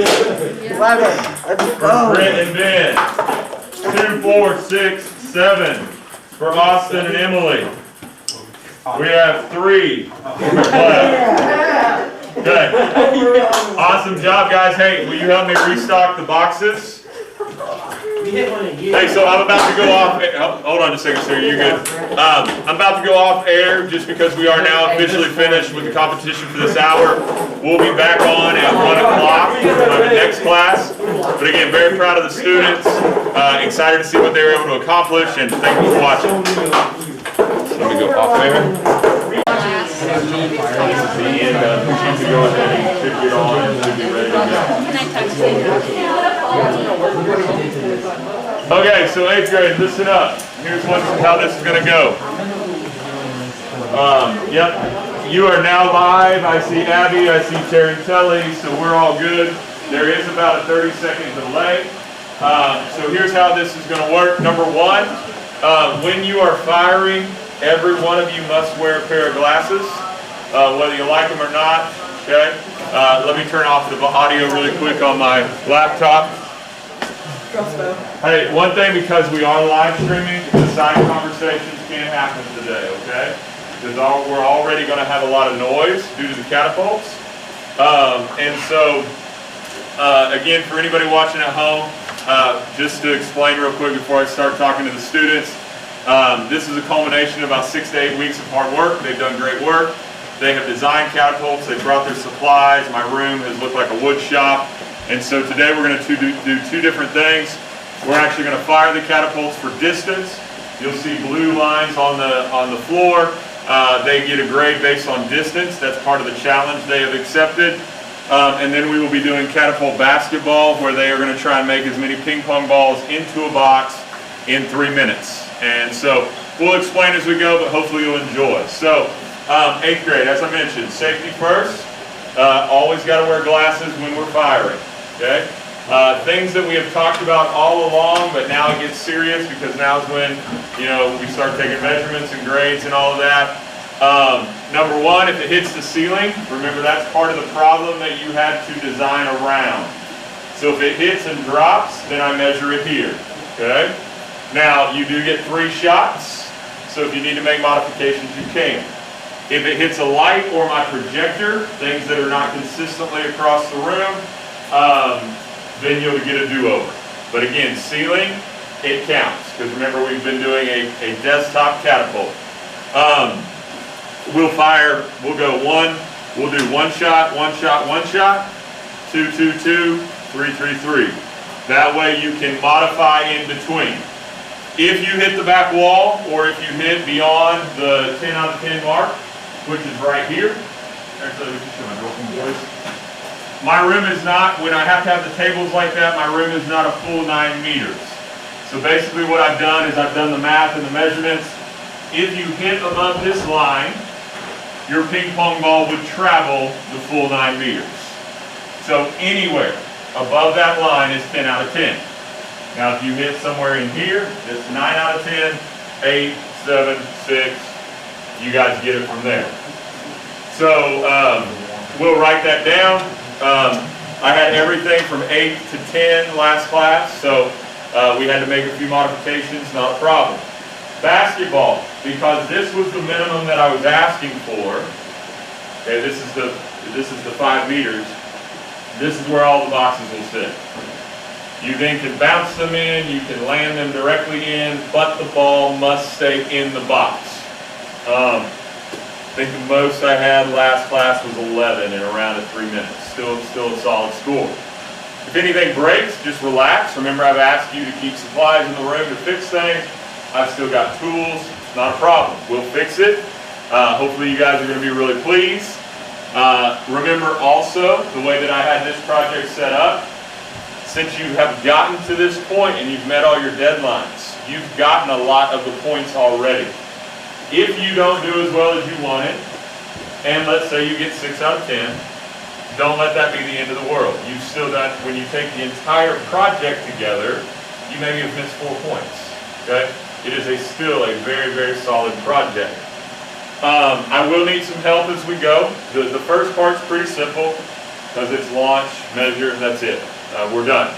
11. Let's go. Brent and Ben. 2, 4, 6, 7 for Austin and Emily. We have 3 left. Okay. Awesome job, guys. Hey, will you help me restock the boxes? Hey, so I'm about to go off. Hold on just a second, sir. You're good. I'm about to go off air just because we are now officially finished with the competition for this hour. We'll be back on at 1 o'clock for the next class. But again, very proud of the students. Excited to see what they were able to accomplish, and thank you for watching. Let me go off air. She should go ahead and should get on and should be ready to go. Can I touch it? Okay, so 8th grade, listen up. Here's how this is going to go. Yep, you are now live. I see Abby, I see Tarantella, so we're all good. There is about a 30-second delay. So here's how this is going to work. Number 1, when you are firing, every one of you must wear a pair of glasses, whether you like them or not. Okay. Let me turn off the audio really quick on my laptop. Hey, one thing, because we are live streaming, the side conversations can't happen today, okay? Because we're already going to have a lot of noise due to the catapults. And so, again, for anybody watching at home, just to explain real quick before I start talking to the students, this is a culmination of about 6 to 8 weeks of hard work. They've done great work. They have designed catapults. They brought their supplies. My room has looked like a wood shop. And so today we're going to do 2 different things. We're actually going to fire the catapults for distance. You'll see blue lines on the floor. They get a grade based on distance. That's part of the challenge they have accepted. And then we will be doing Catapult Basketball, where they are going to try and make as many ping pong balls into a box in 3 minutes. And so we'll explain as we go, but hopefully you'll enjoy. So 8th grade, as I mentioned, safety first. Always got to wear glasses when we're firing. Okay? Things that we have talked about all along, but now it gets serious because now is when we start taking measurements and grades and all of that. Number 1, if it hits the ceiling, remember that's part of the problem that you had to design around. So if it hits and drops, then I measure it here. Okay? Now you do get 3 shots, so if you need to make modifications, you can. If it hits a light or my projector, things that are not consistently across the room, then you'll get a do-over. But again, ceiling, it counts, because remember we've been doing a desktop catapult. We'll go 1, we'll do 1 shot, 1 shot, 1 shot, 2, 2, 2, 3, 3, 3. That way you can modify in between. If you hit the back wall, or if you hit beyond the 10 out of 10 mark, which is right here. Actually, let me show my girlfriend voice. My room is not, when I have to have the tables like that, my room is not a full 9 meters. So basically what I've done is I've done the math and the measurements. If you hit above this line, your ping pong ball would travel the full 9 meters. So anywhere above that line is 10 out of 10. Now if you hit somewhere in here, it's 9 out of 10, 8, 7, 6, you guys get it from there. So we'll write that down. I had everything from 8 to 10 last class, so we had to make a few modifications, not a problem. Basketball, because this was the minimum that I was asking for. Okay, this is the 5 meters. This is where all the boxes will sit. You then can bounce them in, you can land them directly in, but the ball must stay in the box. I think the most I had last class was 11 in around 3 minutes. Still a solid score. If anything breaks, just relax. Remember, I've asked you to keep supplies in the room to fix things. I've still got tools. Not a problem. We'll fix it. Hopefully you guys are going to be really pleased. Remember also, the way that I had this project set up, since you have gotten to this point and you've met all your deadlines, you've gotten a lot of the points already. If you don't do as well as you wanted, and let's say you get 6 out of 10, don't let that be the end of the world. You've still done, when you take the entire project together, you maybe have missed 4 points. Okay? It is still a very, very solid project. I will need some help as we go. The first part's pretty simple because it's launch, measure, that's it. We're done.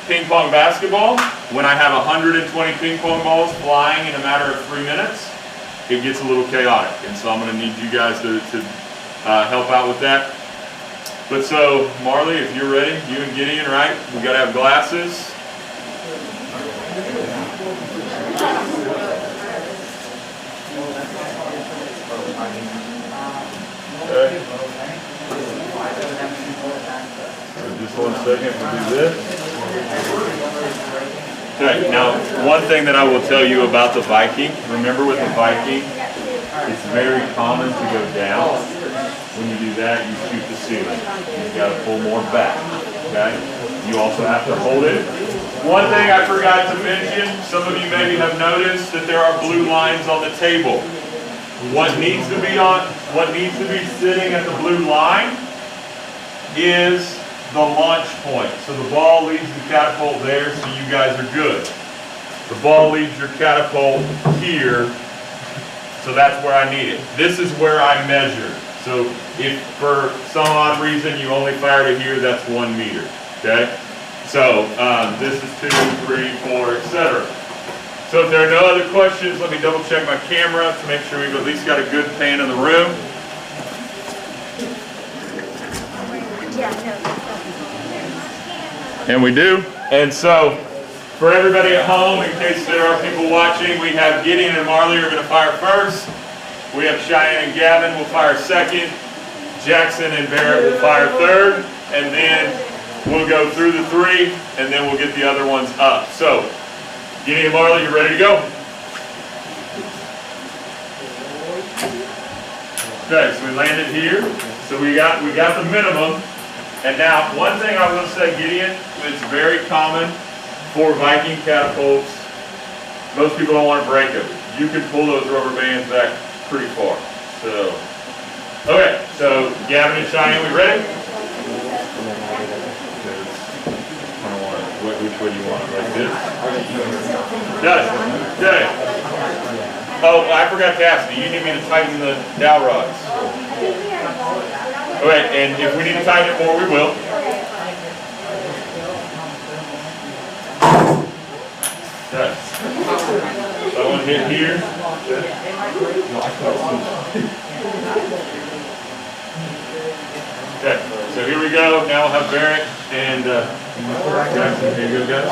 Ping pong basketball, when I have 120 ping pong balls flying in a matter of 3 minutes, it gets a little chaotic. And so I'm going to need you guys to help out with that. But so, Marley, if you're ready, you and Gideon, right? We got to have glasses. Okay. So just 1 second, we'll do this. Okay, now one thing that I will tell you about the Viking, remember with the Viking, it's very common to go down. When you do that, you shoot the ceiling. You've got to pull more back, okay? You also have to hold it. One thing I forgot to mention, some of you maybe have noticed that there are blue lines on the table. What needs to be sitting at the blue line is the launch point. So the ball leaves the catapult there, so you guys are good. The ball leaves your catapult here, so that's where I need it. This is where I measure. So if for some odd reason you only fire to here, that's 1 meter, okay? So this is 2, 3, 4, etc. So if there are no other questions, let me double check my camera to make sure we've at least got a good pan in the room. And we do. And so for everybody at home, in case there are people watching, we have Gideon and Marley are going to fire first. We have Cheyenne and Gavin will fire second. Jackson and Barrett will fire third. And then we'll go through the 3, and then we'll get the other ones up. So, Gideon and Marley, you ready to go? Okay, so we landed here. So we got the minimum. And now, one thing I will say, Gideon, it's very common for Viking catapults. Most people don't want to break them. You can pull those rubber bands back pretty far. So, okay, so Gavin and Cheyenne, we ready? Which way do you want it? Like this? Got it. Okay. Oh, I forgot to ask. Do you need me to tighten the dowel rods? Okay, and if we need to tighten it more, we will. Okay. So one hit here. Okay, so here we go. Now we'll have Barrett and Jackson. Here you go, guys.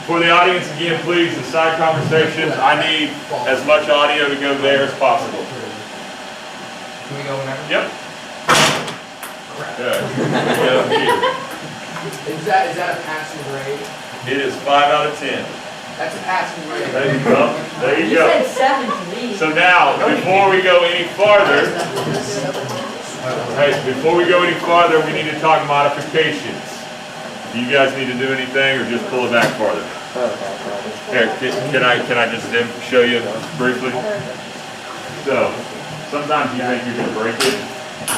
For the audience, again, please, the side conversations, I need as much audio to go there as possible. Can we go whenever? Yep. Good. Go here. Is that a passing grade? It is 5 out of 10. That's a passing grade. There you go. There you go. You said 7 to me. So now, before we go any farther, we need to talk modifications. Do you guys need to do anything, or just pull it back farther? Here, can I just show you briefly? So, sometimes you think you're going to break it.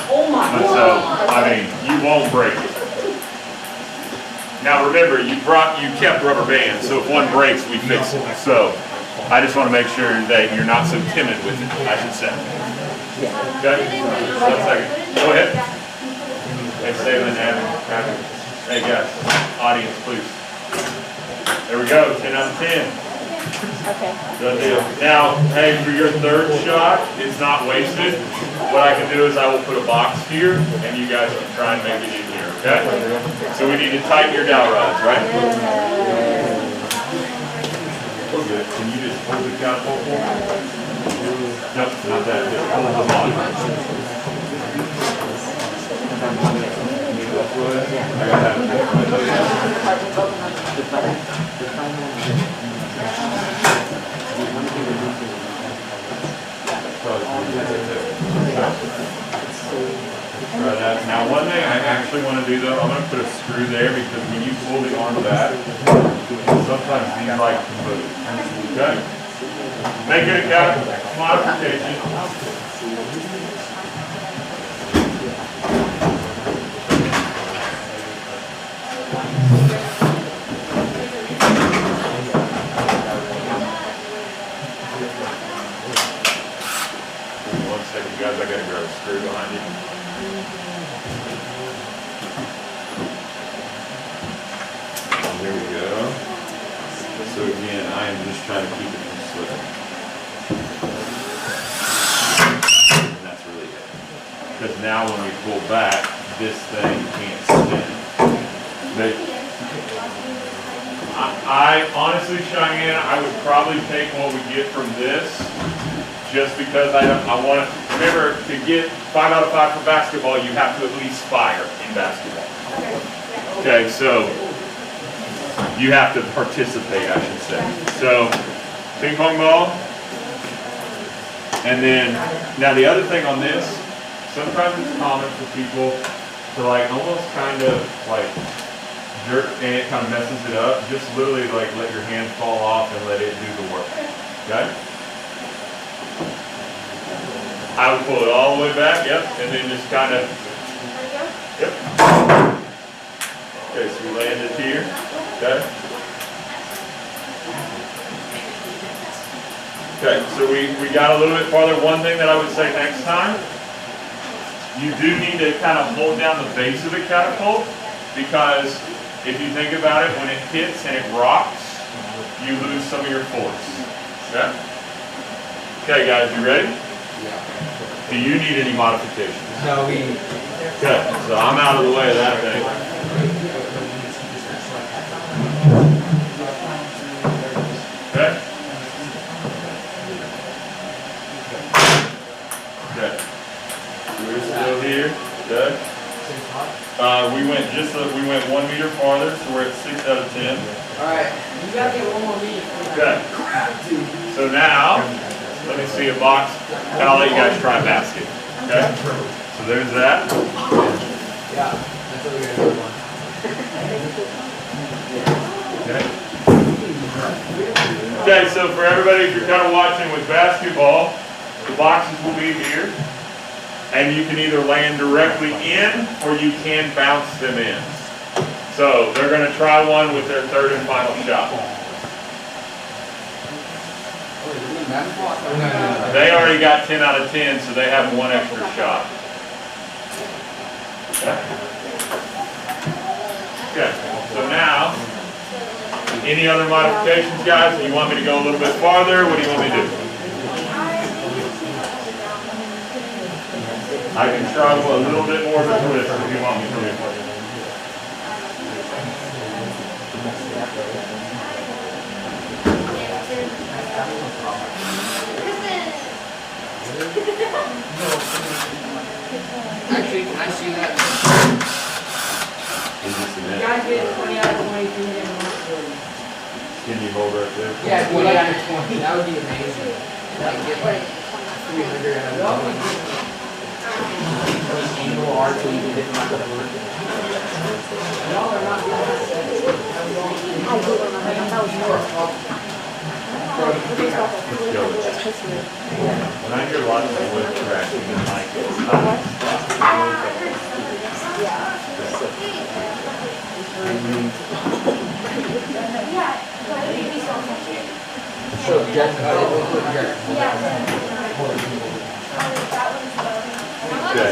Oh my But so, I mean, you won't break it. Now remember, you kept rubber bands, so if one breaks, we fix it. So, I just want to make sure that you're not so timid with it, I should say. Okay? 1 second. Go ahead. Hey, Salem, Adam. Hey guys, audience, please. There we go, 10 out of 10. Okay. Good deal. Now, hey, for your third shot, it's not wasted. What I can do is I will put a box here, and you guys can try and make it in here, okay? So we need to tighten your dowel rods, right? Good. Can you just hold the catapult for me? Nope, not that. Just hold the bottom. I got that. Now one thing I actually want to do though, I'm going to put a screw there because when you pull the arm back, sometimes these like to move. Okay? Make it a catapult modification. Guys, I gotta grab a screw behind you. There we go. So again, I am just trying to keep it from slipping. And that's really it. Because now when we pull back, this thing can't spin. But I honestly, Cheyenne, I would probably take what we get from this, just because I want to, remember, to get 5 out of 5 for basketball, you have to at least fire in basketball. Okay, so you have to participate, I should say. So, ping pong ball. And then, now the other thing on this, sometimes it's common for people to like almost kind of like jerk, and it kind of messes it up. Just literally like let your hand fall off and let it do the work. Okay? I would pull it all the way back, yep, and then just kind of, yep. Okay, so we land it here, okay? Okay, so we got a little bit farther. One thing that I would say next time, you do need to kind of hold down the base of the catapult, because if you think about it, when it hits and it rocks, you lose some of your force. Okay? Okay, guys, you ready? Do you need any modifications? No, we. Okay, so I'm out of the way of that thing. Okay? Okay. We're still here. Okay. We went 1 meter farther, so we're at 6 out of 10. Alright, you gotta get one more meter. Okay. So now, let me see a box, and I'll let you guys try a basket. Okay? So there's that. Yeah, that's what we're gonna do. Okay. Okay, so for everybody, if you're kind of watching with basketball, the boxes will be here. And you can either land directly in, or you can bounce them in. So they're going to try one with their third and final shot. They already got 10 out of 10, so they have one extra shot. Okay, so now, any other modifications, guys? Do you want me to go a little bit farther? What do you want me to do? I can travel a little bit more of a twist if you want me to. Actually, can I see that? In just a You minute. guys get 20 out of 22 in Can you hold right there? Yeah, 20 out of 20. That would be amazing. Like, get like 300 out of 20. Angle R2, you did not go to work. Y'all are not doing that. I do remember that. That was more. When I hear lots of wood cracking in my So, just cut it real quick here. Okay.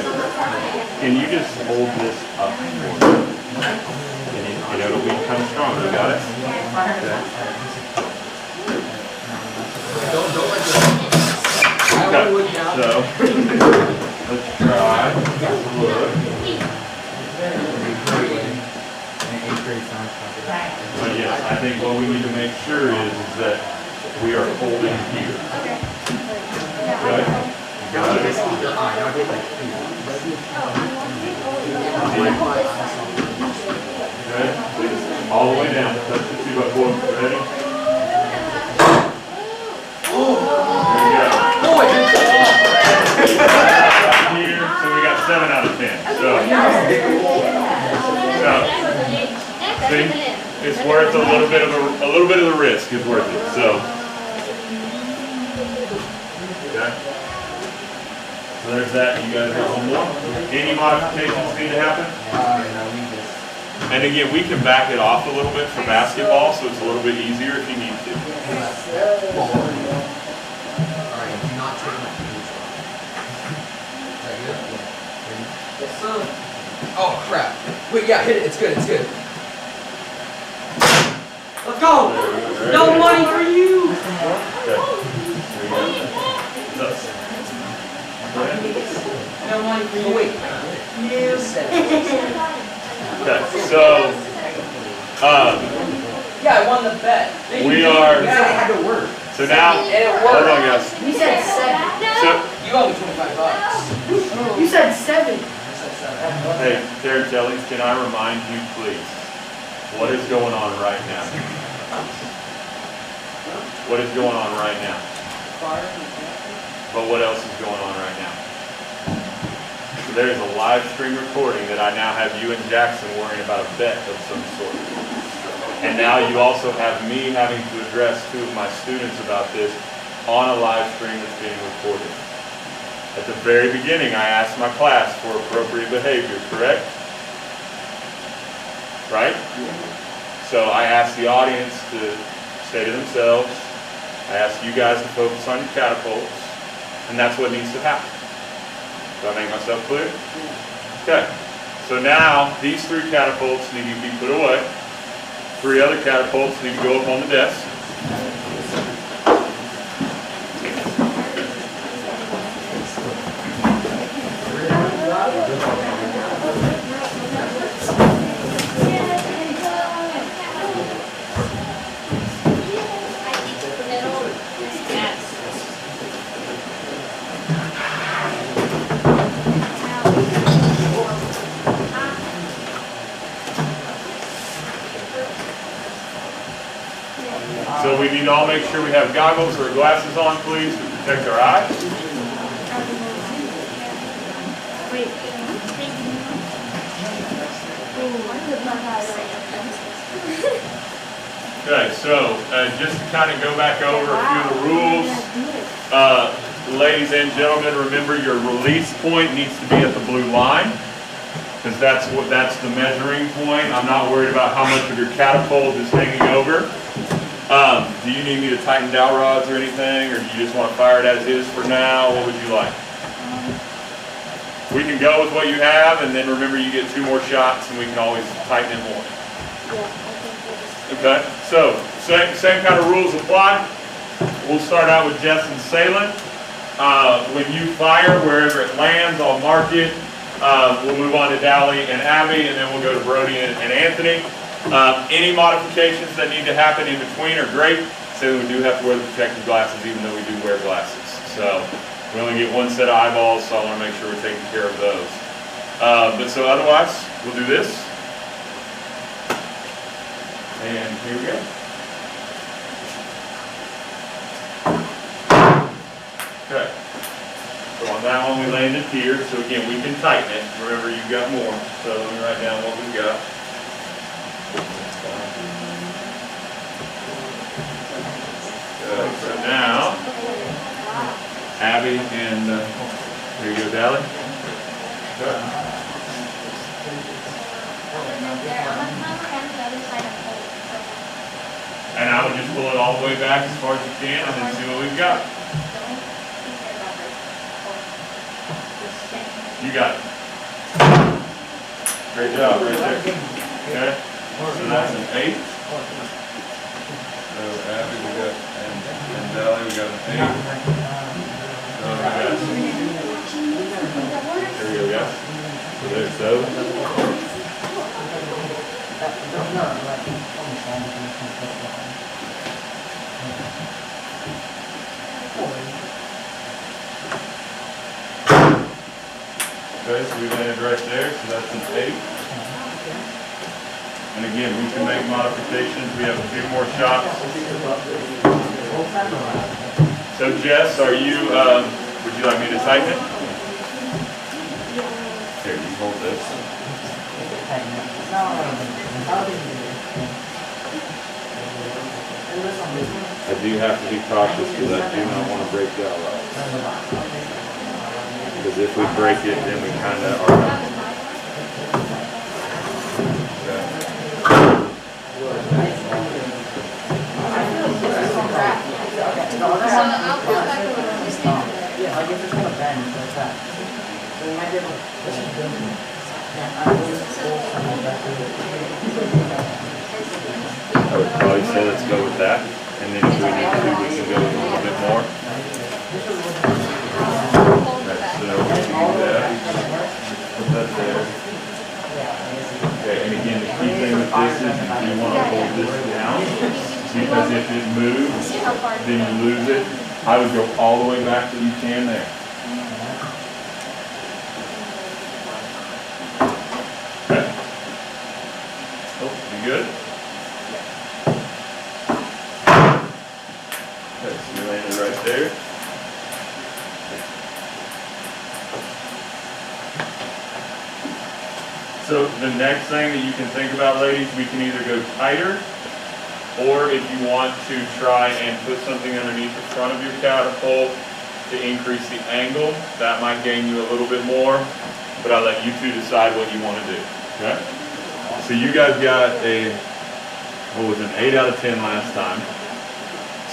Can you just hold this up for me? And it'll become stronger. You got it? Okay. Don't let this. Okay. So, let's try. Look. But yes, I think what we need to make sure is that we are holding here. Okay? Got it? Okay, all the way down. Touch the 2x4. Ready? There you go. Here, so we got 7 out of 10. So see, it's worth a little bit of the risk. It's worth it. So, okay. So there's that. You guys got one more. Any modifications need to happen? And again, we can back it off a little bit for basketball, so it's a little bit easier if you need to. Alright, do not take my fingers off. Yes, sir. Oh, crap. Wait, yeah, hit it. It's good. It's good. Let's go. No money for you. No money for you. Oh, wait. You said it. Okay, so, Yeah, I won the bet. we are, Yeah, it had to work. so now, And it hold worked. on guys. You said 7. So, You owe me $25. You said 7. hey, Terry Kelly, can I remind you please, what is going on right now? What is going on right now? But what else is going on right now? So there is a live stream recording that I now have you and Jackson worrying about a bet of some sort. And now you also have me having to address 2 of my students about this on a live stream that's being recorded. At the very beginning, I asked my class for appropriate behavior, correct? Right? So I asked the audience to stay to themselves. I asked you guys to focus on your catapults. And that's what needs to happen. Do I make myself clear? Okay. So now, these 3 catapults need to be put away. 3 other catapults need to go up on the desk. So we need to all make sure we have goggles or glasses on, please, to protect our eyes. Okay, so just to kind of go back over a few of the rules, ladies and gentlemen, remember your release point needs to be at the blue line, because that's the measuring point. I'm not worried about how much of your catapult is hanging over. Do you need me to tighten dowel rods or anything, or do you just want to fire it as is for now? What would you like? We can go with what you have, and then remember you get 2 more shots, and we can always tighten it more. Okay, so same kind of rules apply. We'll start out with Jess and Salem. When you fire, wherever it lands, I'll mark it. We'll move on to Dally and Abby, and then we'll go to Brody and Anthony. Any modifications that need to happen in between are great. So we do have to wear the protective glasses, even though we do wear glasses. So we only get 1 set of eyeballs, so I want to make sure we're taking care of those. But so otherwise, we'll do this. And here we go. Okay. So on that one, we landed here. So again, we can tighten it. Remember, you've got more. So let me write down what we've got. So now, Abby and here you go, Dally. And I would just pull it all the way back as far as you can and then see what we've got. You got it. Great job right there. Okay? So that's an 8. So Abby, we got, and Dally, we got an 8. So we got, there we go, guys. So there's 7. Okay, so we landed right there, so that's an 8. And again, we can make modifications. We have a few more shots. So Jess, are you, would you like me to tighten it? Here, you hold this. I do have to be cautious because I do not want to break the outright. Because if we break it, then we kind of are. I would probably say let's go with that, and then if we need to, we can go with a little bit more. Okay, so we can do that. Put that there. Okay, and again, the key thing with this is you want to hold this down, because if it moves, then you lose it. I would go all the way back that you can there. Okay. Oh, you good? Okay, so you landed right there. So the next thing that you can think about, ladies, we can either go tighter, or if you want to try and put something underneath the front of your catapult to increase the angle, that might gain you a little bit more, but I'll let you two decide what you want to do, okay? So you guys got a, what was it, an 8 out of 10 last time.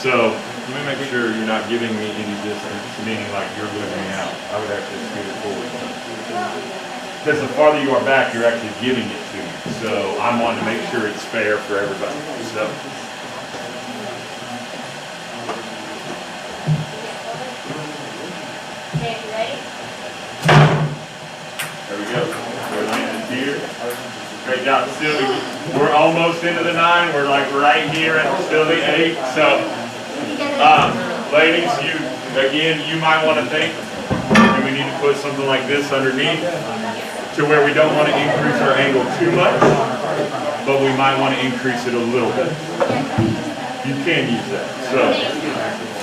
So let me make sure you're not giving me any distance, meaning like you're moving me out. I would actually scoot it forward. Because the farther you are back, you're actually giving it to me. So I'm wanting to make sure it's fair for everybody. So. Okay, ready? There we go. We're landing here. Great job, Sylvie. We're almost into the 9. We're like right here at still the 8. So, ladies, you might want to think, do we need to put something like this underneath to where we don't want to increase our angle too much, but we might want to increase it a little bit. You can use that. So,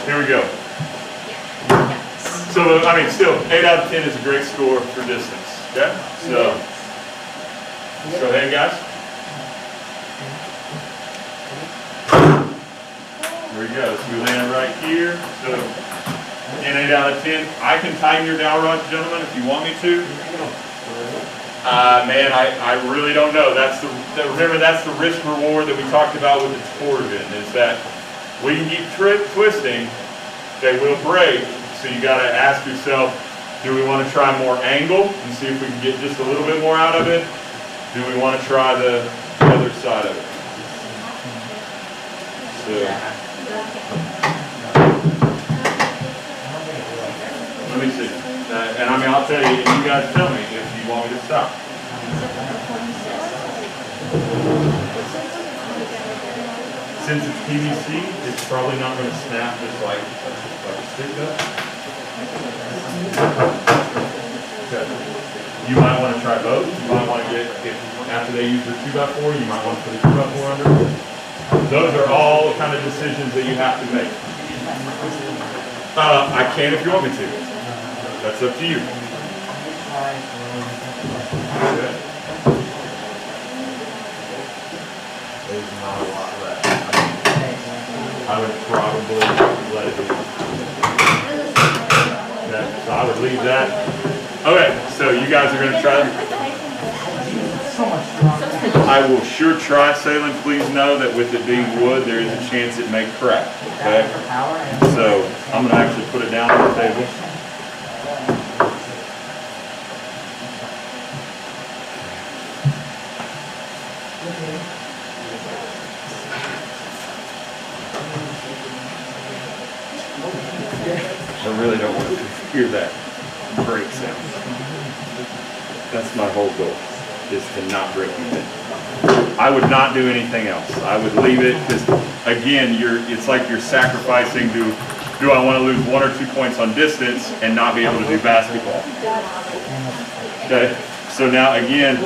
here we go. So, I mean, still, 8 out of 10 is a great score for distance. Okay? So, go ahead, guys. There we go. So, we landed right here. So, again, 8 out of 10. I can tighten your dowel rods, gentlemen, if you want me to. Man, I really don't know. Remember, that's the risk reward that we talked about with the torsion, is that we can keep twisting, they will break. So you got to ask yourself, do we want to try more angle and see if we can get just a little bit more out of it? Do we want to try the other side of it? So, let me see. And I mean, I'll tell you, you guys tell me if you want me to stop. Since it's PVC, it's probably not going to snap just like a stick does. Okay. You might want to try both. You might want to get, after they use their 2x4, you might want to put a 2x4 under it. Those are all the kind of decisions that you have to make. I can if you want me to. That's up to you. Okay. There's not a lot left. I would probably let it be. Okay, so I would leave that. Okay, so you guys are going to try. I will sure try, Salem. Please know that with it being wood, there is a chance it may crack. Okay? So I'm going to actually put it down on the table. I really don't want to hear that break sound. That's my whole goal, is to not break anything. I would not do anything else. I would leave it because, again, it's like you're sacrificing do I want to lose 1 or 2 points on distance and not be able to do basketball? Okay, so now again,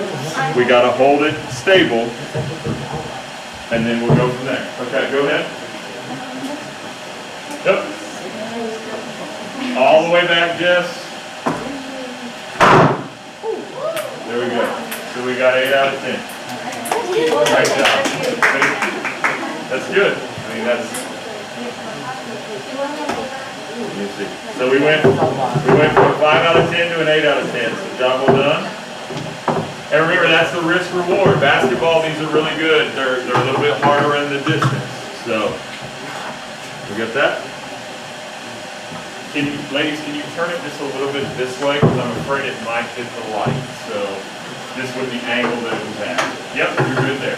we got to hold it stable and then we'll go from there. Okay, go ahead. Yep. All the way back, Jess. There we go. So we got 8 out of 10. Great job. That's good. I mean, let me see. So we went from a 5 out of 10 to an 8 out of 10. So job well done. And remember, that's the risk reward. Basketball, these are really good. They're a little bit harder in the distance. So we got that. Ladies, can you turn it just a little bit this way? Because I'm afraid it might hit the light. So this would be the angle that it was at. Yep, you're good there.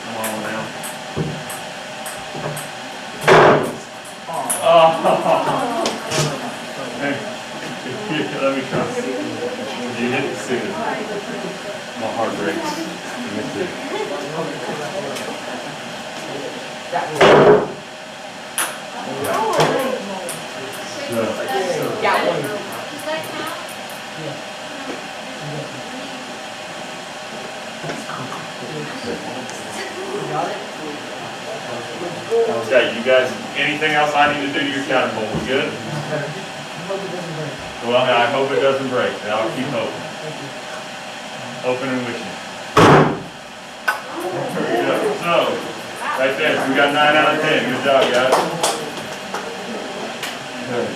Come on now. Oh. Let me try. You hit the ceiling. My heart breaks. Let me see. Okay, you guys, anything else I need to do to your catapult? We good? Well, I hope it doesn't break, and I'll keep hoping. Open and wishing. So, right there, we got 9 out of 10. Good job, guys. Good.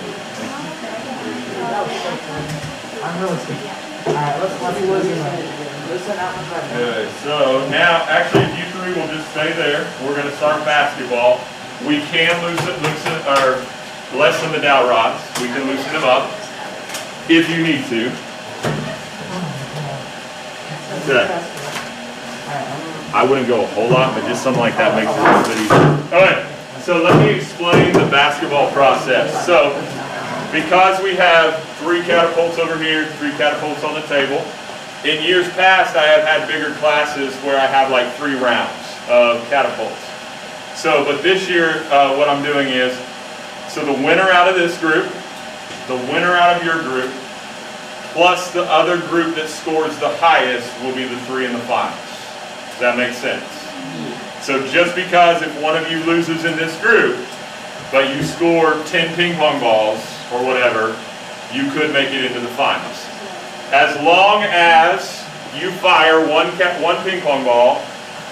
I'm really scared. Alright, let's listen out my friend. Good. So now, actually, if you three will just stay there, we're going to start basketball. We can loosen or lessen the dowel rods. We can loosen them up if you need to. Okay. I wouldn't go a whole lot, but just something like that makes it a little bit easier. All right. So let me explain the basketball process. So because we have 3 catapults over here, 3 catapults on the table. In years past, I have had bigger classes where I have like 3 rounds of catapults. So, but this year, what I'm doing is, so the winner out of this group, the winner out of your group, plus the other group that scores the highest will be the 3 in the finals. Does that make sense? So just because if one of you loses in this group, but you score 10 ping pong balls or whatever, you could make it into the finals. As long as you fire one ping pong ball,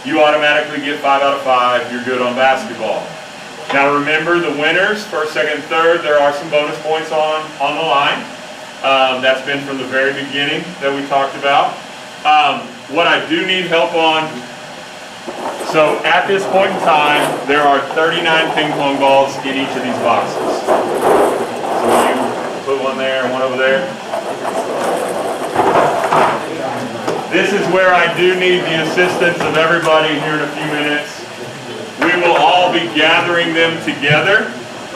you automatically get 5 out of 5. You're good on basketball. Now remember, the winners, first, second, third, there are some bonus points on the line. That's been from the very beginning that we talked about. What I do need help on, so at this point in time, there are 39 ping pong balls in each of these boxes. So you put one there and one over there. This is where I do need the assistance of everybody here in a few minutes. We will all be gathering them together.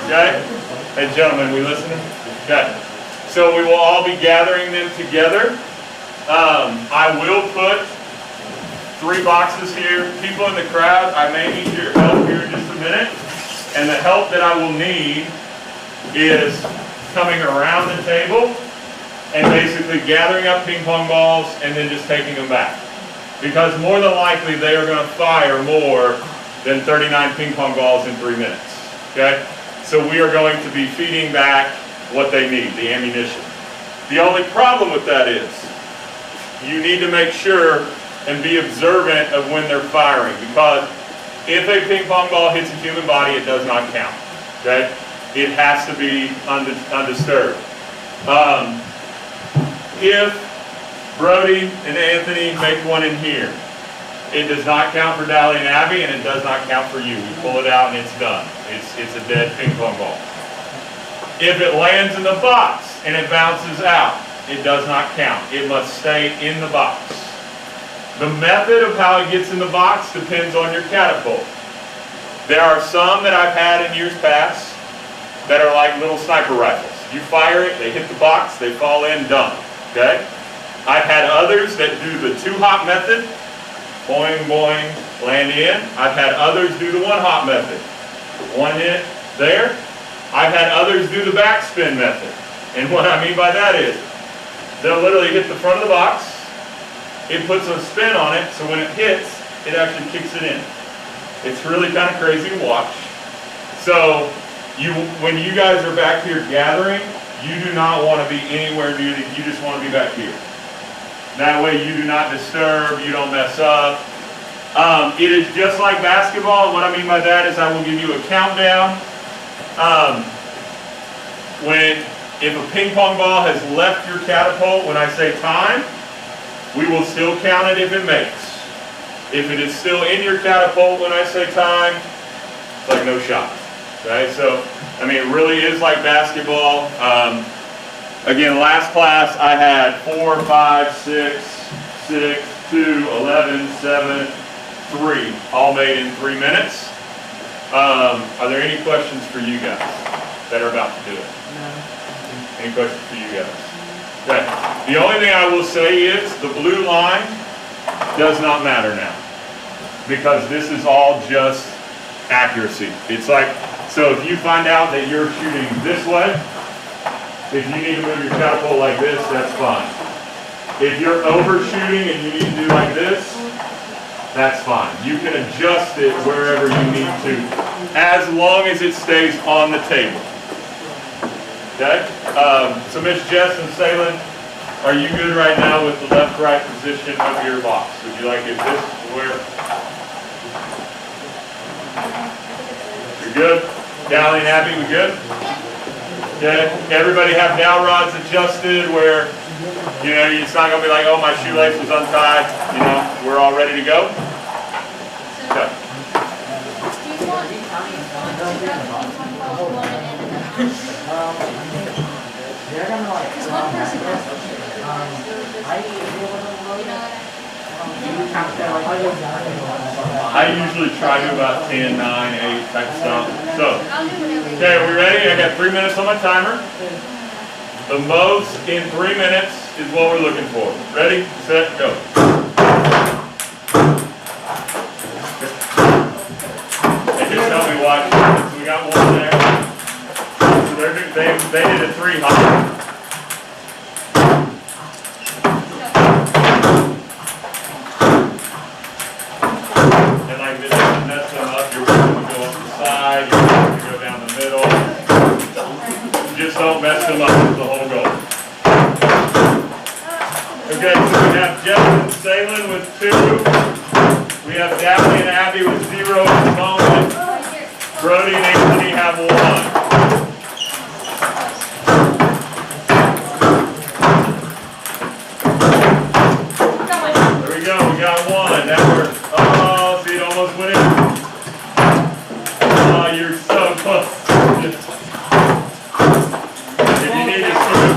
Okay? Hey gentlemen, we listening? Okay. So we will all be gathering them together. I will put 3 boxes here. People in the crowd, I may need your help here in just a minute. And the help that I will need is coming around the table and basically gathering up ping pong balls and then just taking them back. Because more than likely they are going to fire more than 39 ping pong balls in 3 minutes. Okay? So we are going to be feeding back what they need, the ammunition. The only problem with that is you need to make sure and be observant of when they're firing, because if a ping pong ball hits a human body, it does not count. Okay? It has to be undisturbed. If Brody and Anthony make one in here, it does not count for Dally and Abby, and it does not count for you. We pull it out and it's done. It's a dead ping pong ball. If it lands in the box and it bounces out, it does not count. It must stay in the box. The method of how it gets in the box depends on your catapult. There are some that I've had in years past that are like little sniper rifles. You fire it, they hit the box, they fall in, done. Okay? I've had others that do the 2-hop method. Boing, boing, land in. I've had others do the 1-hop method. 1 hit there. I've had others do the backspin method. And what I mean by that is, they'll literally hit the front of the box, it puts a spin on it, so when it hits, it actually kicks it in. It's really kind of crazy to watch. So, when you guys are back here gathering, you do not want to be anywhere near it, you just want to be back here. That way you do not disturb, you don't mess up. It is just like basketball. What I mean by that is I will give you a countdown. If a ping pong ball has left your catapult when I say time, we will still count it if it makes. If it is still in your catapult when I say time, It's like no shot. Okay, so I mean, it really is like basketball. Again, last class I had 4, 5, 6, 6, 2, 11, 7, 3, all made in 3 minutes. Are there any questions for you guys that are about to do it? No. Any questions for you guys? Okay. The only thing I will say is the blue line does not matter now, because this is all just accuracy. It's like, so if you find out that you're shooting this way, if you need to move your catapult like this, that's fine. If you're overshooting and you need to do like this, that's fine. You can adjust it wherever you need to, as long as it stays on the table. Okay? So Miss Jess and Salem, are you good right now with the left-right position of your box? Would you like it this where? You're good? Dally and Abby, we good? Okay. Everybody have dowel rods adjusted where, you know, it's not going to be like, oh, my shoelace was untied. You know, we're all ready to go? Okay. I usually try to do about 10, 9, 8 type stuff. So, okay, are we ready? I got 3 minutes on my timer. The most in 3 minutes is what we're looking for. Ready, set, go. And just help me watch. So we got one there. So they did a 3 hop. Don't mess them up, is the whole goal. Okay, so we have Jeff and Salem with 2. We have Daphne and Abby with 0 at the moment. Brody and Anthony have 1. There we go, we got 1. That works. Oh, see, it almost went in. Oh, you're so close.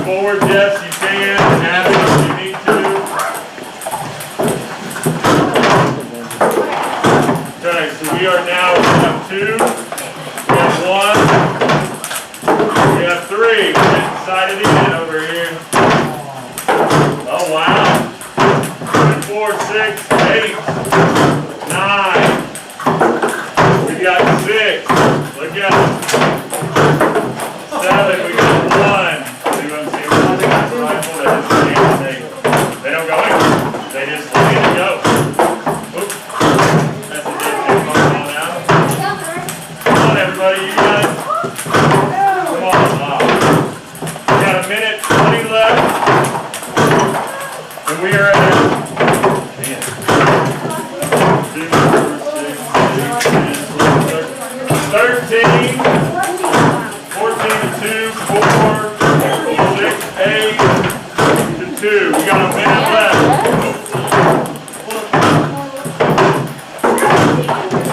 Forward, yes, you can. Have it if you need to. Okay, so we are now, we have 2, we have 1, we have 3. We're getting sighted in over here. Oh, wow. 2, 4, 6, 8, 9. We got 6. Look out. 7, we got 1. They don't go anywhere. They just land and go. Oops. That's a dead kick on now. Come on, everybody, you guys. Come on. We got 1 minute 20 left. And we are at 13, 14 to 2, 4, 6, 8 to 2. We got 1 minute left.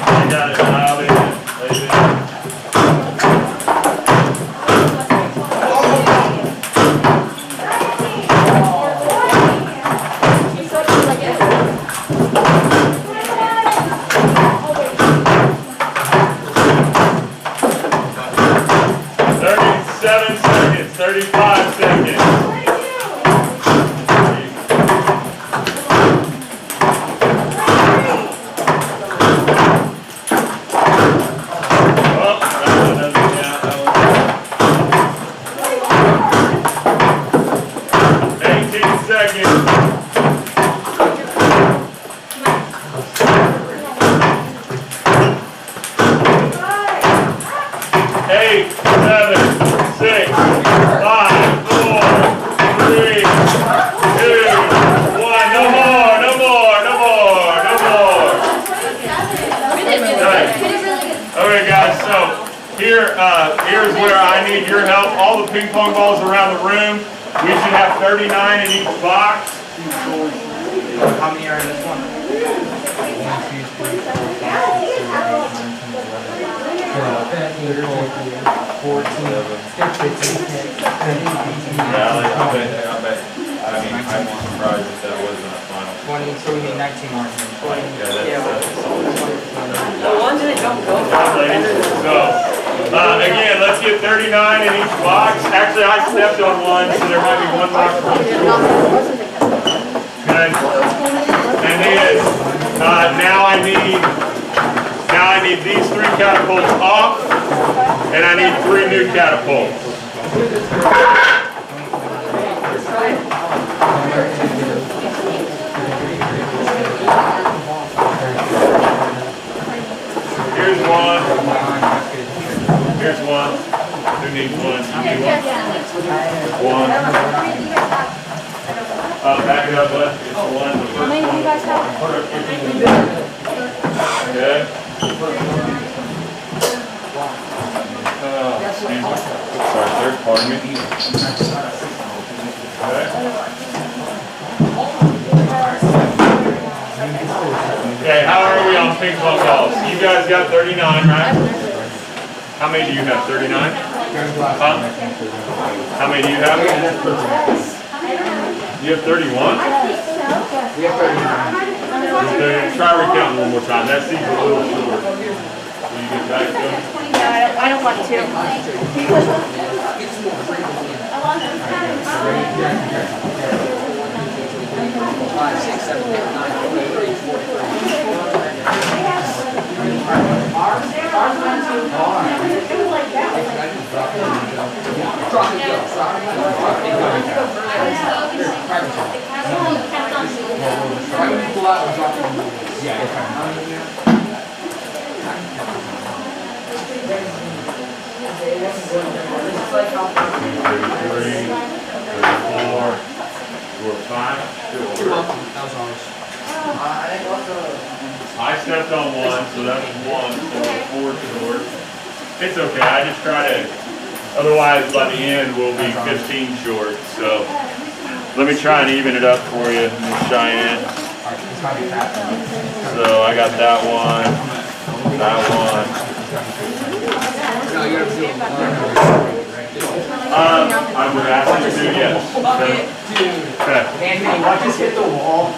I got it dialed in. Seconds, 35 seconds. Here's where I need your help. All the ping pong balls around the room. We should have 39 in each box. How many are in this one? 1, 2, 3, 4, 5, 6, 7, 8, 9, 10, 11. I'm surprised if that wasn't a final. 20, so we need 19 more. The ones that don't go. So, again, let's get 39 in each box. Actually, I stepped on one, so there might be one box for each. Okay. And then, now I need these 3 catapults off, and I need 3 new catapults. Here's one. Here's one. Who needs one? You need one. One. Back it up, bud. It's the one. The first one. Okay. Excuse me. Sorry, sir. Pardon me. Okay. Okay, how are we on ping pong balls? You guys got 39, right? How many do you have? 39? Huh? How many do you have? You have 31? We have 39. Okay, try recounting one more time. That seems a little short. Will you get back to them? I don't want to. I stepped on one, so that was one, so 4 short. It's okay, I just try to, otherwise by the end we'll be 15 short, so. Let me try and even it up for you, Miss Cheyenne. So I got that one, I would ask you to, yes. Okay. Anthony, watch us hit the wall.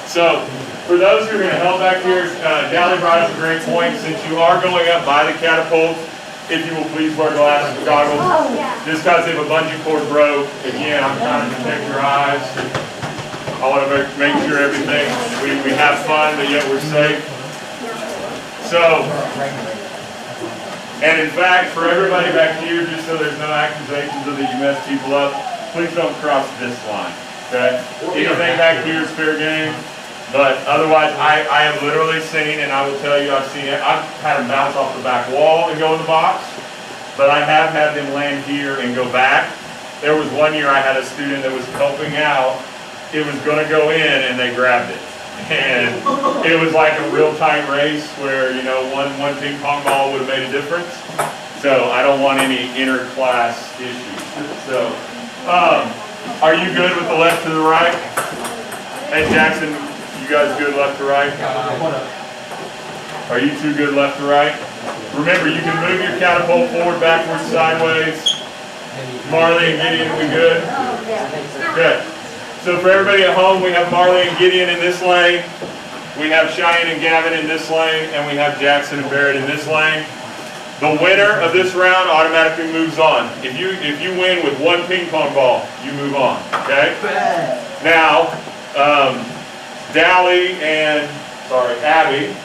So, for those who are going to help back here, Dally brought up a great point. Since you are going up by the catapults, if you will please wear glasses or goggles. Just because if a bungee cord broke, again, I'm trying to protect your eyes. I want to make sure everything, we have fun, but yet we're safe. So, and in fact, for everybody back here, just so there's no accusations of that you mess people up, please don't cross this line, okay? Anything back here is fair game, but otherwise, I have literally seen, and I will tell you, I've had them bounce off the back wall and go in the box, but I have had them land here and go back. There was one year I had a student that was helping out, it was gonna go in and they grabbed it. And it was like a real tight race where, you know, one ping pong ball would have made a difference. So I don't want any inter-class issues. So, are you good with the left to the right? Hey Jackson, you guys good left to right? Are you two good left to right? Remember, you can move your catapult forward, backwards, sideways. Marley and Gideon, we good? Good. So for everybody at home, we have Marley and Gideon in this lane, we have Cheyenne and Gavin in this lane, and we have Jackson and Barrett in this lane. The winner of this round automatically moves on. If you win with one ping pong ball, you move on, okay? Now, Dally and, Abby,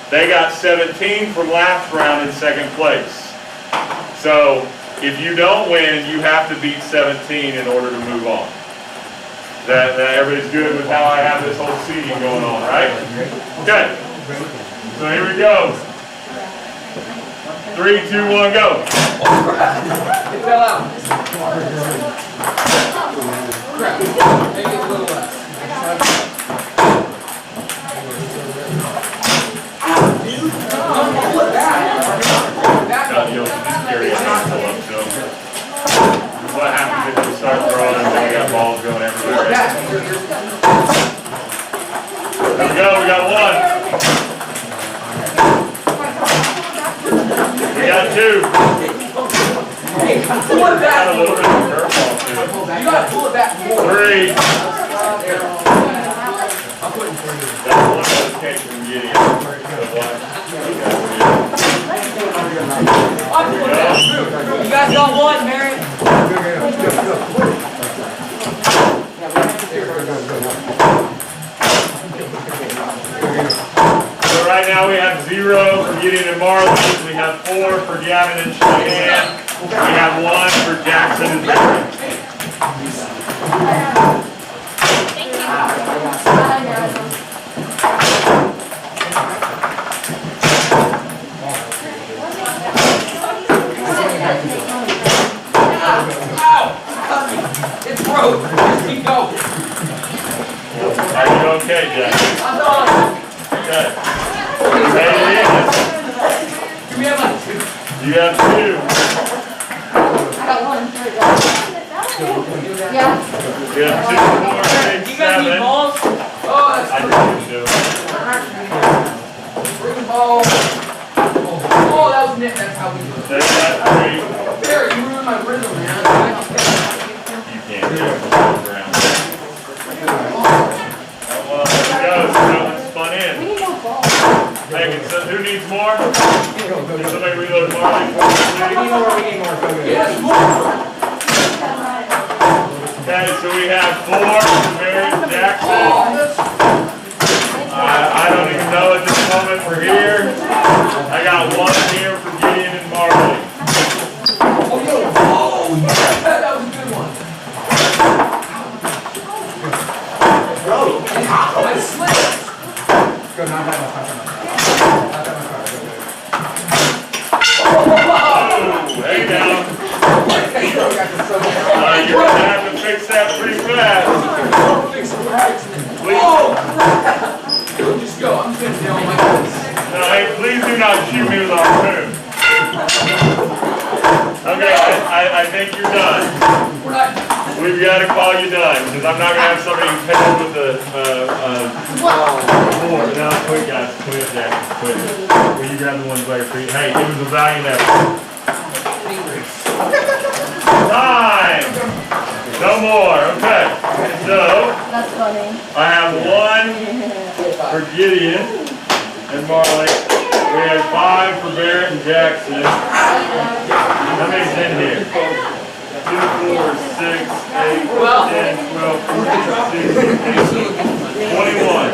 they got 17 from last round in second place. So if you don't win, you have to beat 17 in order to move on. That everybody's good with how I have this whole seating going on, right? Okay. So here we go. 3, 2, 1, go. It fell out. Crap. Maybe it's a little less. You'll just carry it on so up, so. What happens if you start throwing and then we got balls going everywhere? There we go, we got one. got 2. Pull it Got a back. little bit of curveball to it. You gotta pull it back more. 3. I'm putting 3. That's one of those came from Gideon. So what? You guys got one, Mary. So right now we have 0 for Gideon and Marley. We have 4 for Gavin and Cheyenne. We have 1 for Jackson and Barry. It's broke. Just keep going. Are you okay, Jackson? I'm done. Okay. You made it in. Give me a minute. You have 2. I got 1. Yeah. You have 2 more, 6, You guys need 7. balls? Oh, that's I perfect. think you do. Bring the ball. Oh, that was net. That's how we do it. They got 3. There, you ruined my rhythm, man. You can't do it around. Well, there we go. So that one's spun We in. need more balls. Hey, who needs more? Can somebody reload Marley? Yes, more. Okay, so we have 4 for Barry Jackson. I don't even know at this moment we're here. I got 1 here for Gideon and Marley. Oh, yeah, that was a good one. I slipped. Oh, hey now. You're going to have to fix that pretty fast. Please, Just go. I'm just gonna stay on my toes. no, hey, please do not shoot me with our spoon. Okay, I think you're done. We're not. We've got to call you done, because I'm not going to have somebody hit with the, board. No, quit guys, quit Jack, quit. Will you grab the ones later, please? Hey, it was a valiant effort. Time! No more, okay. So, That's funny. I have 1 for Gideon and Marley. We have 5 for Barrett and Jackson. How many's in here? 2, 4, 6, 8, 10, 12, 14, 16, 21.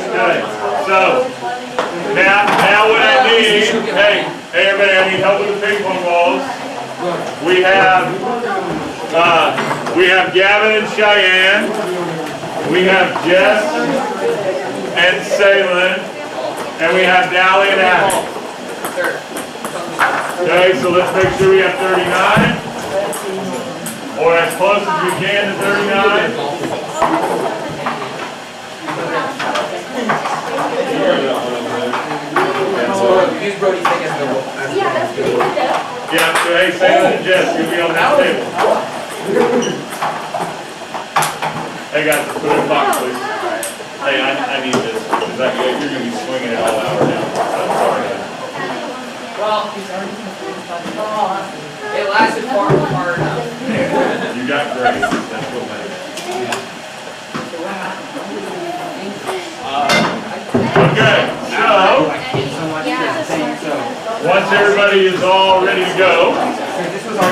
Okay, so now what I need, hey everybody, I need help with the ping pong balls. We have Gavin and Cheyenne. We have Jess and Salem. And we have Dally and Abby. Okay, so let's make sure we have 39. Or as close as we can to 39. Use Brody's thing as the Yeah, that's pretty good though. Yeah, so hey, Salem and Jess, you'll be on that table. Hey guys, put it in the box, please. Hey, I need this, because you're going to be swinging it all hour now. I'm sorry. Well, it lasted far enough. You got great. That's what matters. Okay, so once everybody is all ready to go,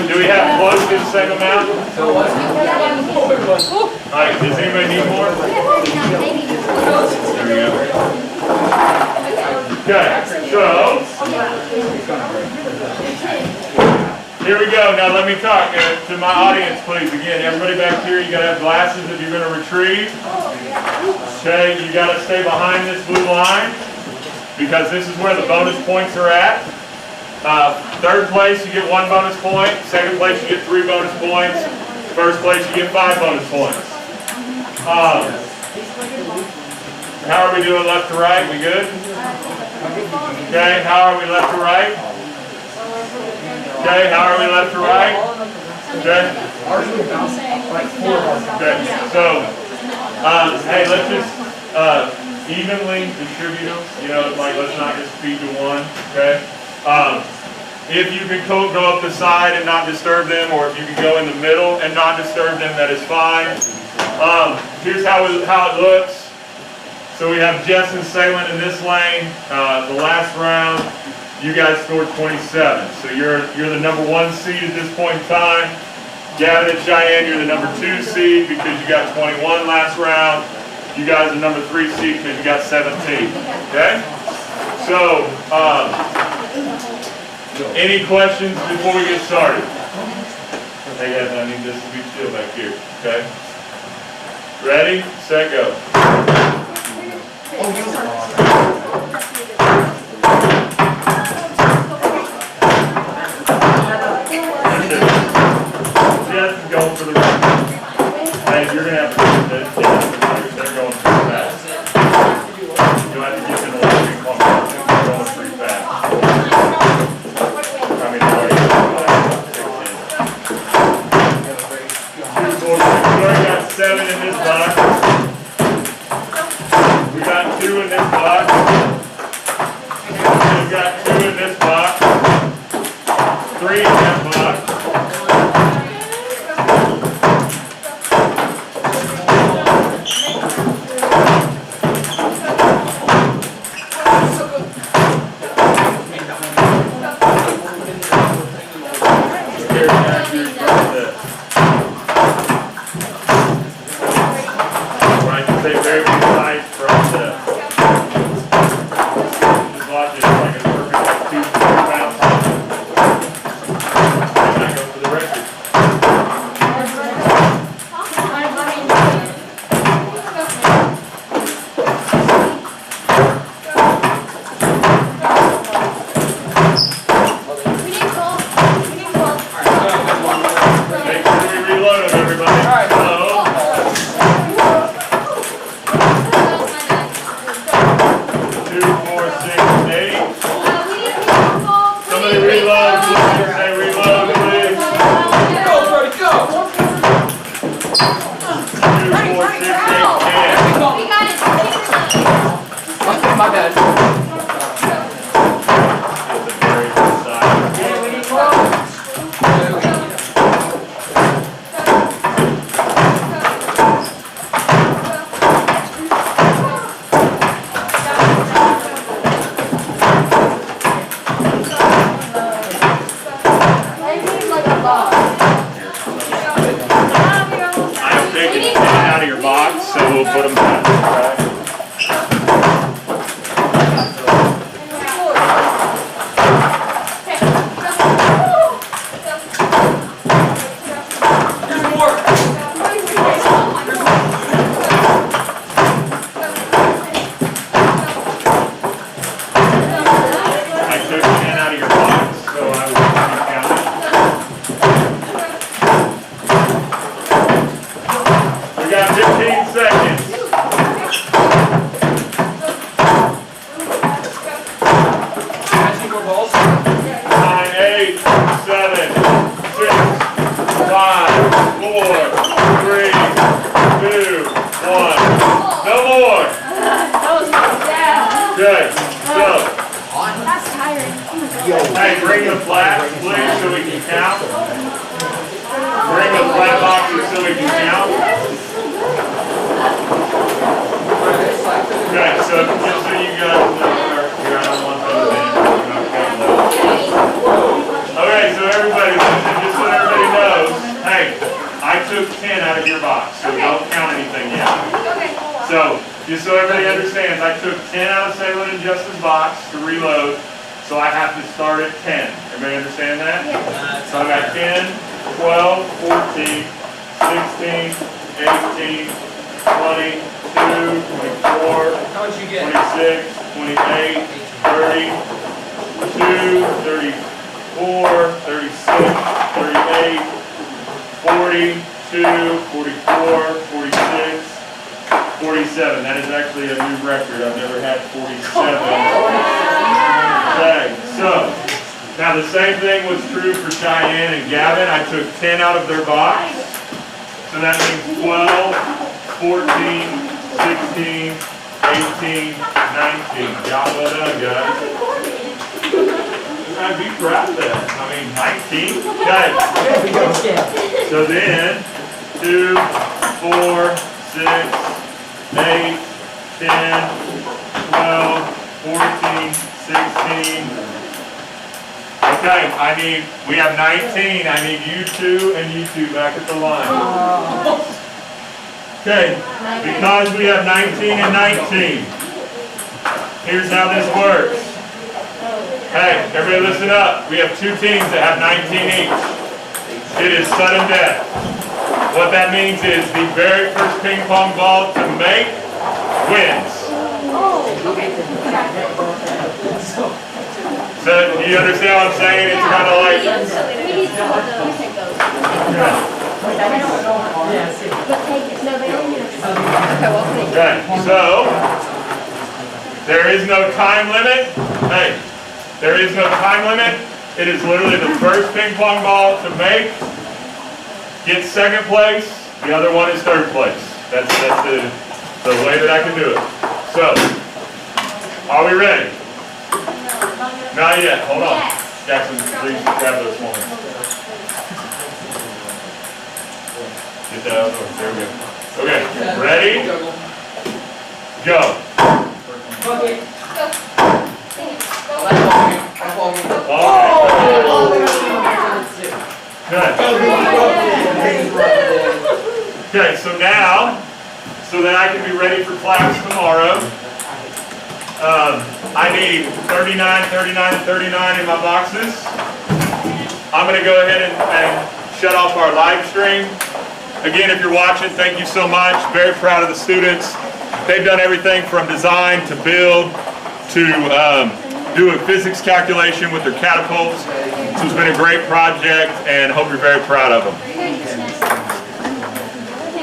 do we have close to the same amount? All right, does anybody need more? There we go. Okay, so here we go. Now let me talk to my audience, please. Again, everybody back here, you got to have glasses if you're going to retrieve. Okay, you got to stay behind this blue line because this is where the bonus points are at. Third place, you get 1 bonus point. Second place, you get 3 bonus points. First place, you get 5 bonus points. How are we doing left to right? We good? Okay, how are we left to right? Okay, how are we left to right? Okay. Okay, so, hey, let's just evenly distribute them. You know, like let's not just feed to one, okay? If you can go up the side and not disturb them, or if you can go in the middle and not disturb them, that is fine. Here's how it looks. So we have Jess and Salem in this lane. The last round, you guys scored 27. So you're the number 1 seed at this point in time. Gavin and Cheyenne, you're the number 2 seed because you got 21 last round. You guys are number 3 seed because you got 17. Okay? So, any questions before we get started? Hey guys, I need this to be still back here. Okay? Ready, set, go. Jess is going for the run. Hey, you're going to have to do this. They're going pretty fast. You'll have to give them a little bit more. They're going pretty fast. I mean, we already got 7 in this box. We got 2 in this box. We've got 2 in this box. 3 in that box. My bad. I'm taking 10 out of your box, so we'll put them back. Right? Hey, bring the flat, please, so we can count. Bring the flat boxes so we can count. Okay, so just so you guys know, you're on one other thing. Okay, so everybody, just so everybody knows, hey, I took 10 out of your box, so don't count anything yet. So, just so everybody understands, I took 10 out of Salem and Justin's box to reload. So I have to start at 10. Everybody understand that? Yes. So I got 10, 12, 14, 16, 18, 20, 24, 26, 28, 30, 32, 34, 36, 38, 42, 44, 46, 47. That is actually a new record. I've never had 47. Okay, so now the same thing was true for Cheyenne and Gavin. I took 10 out of their box. So that means 12, 14, 16, 18, 19. Job well done, guys. I'd be proud of that. I mean, 19. Okay. So then, 2, 4, 6, 8, 10, 12, 14, 16. Okay, we have 19. I need you two and you two back at the line. Okay, because we have 19 and 19, here's how this works. Hey, everybody listen up. We have two teams that have 19 each. It is sudden death. What that means is the very first ping pong ball to make wins. So, do you understand what I'm saying? It's kind of like... Okay, so, there is no time limit. Hey, there is no time limit. It is literally the first ping pong ball to make gets second place. The other one is third place. That's the way that I can do it. So, are we ready? Not yet. Hold on. Jackson, please grab those for me. Get that out of the way. There we go. Okay, ready? Go. Okay. Good. Okay, so now, so that I can be ready for class tomorrow, I need 39, 39, and 39 in my boxes. I'm going to go ahead and shut off our live stream. Again, if you're watching, thank you so much. Very proud of the students. They've done everything from design to build to do a physics calculation with their catapults. So it's been a great project and hope you're very proud of them.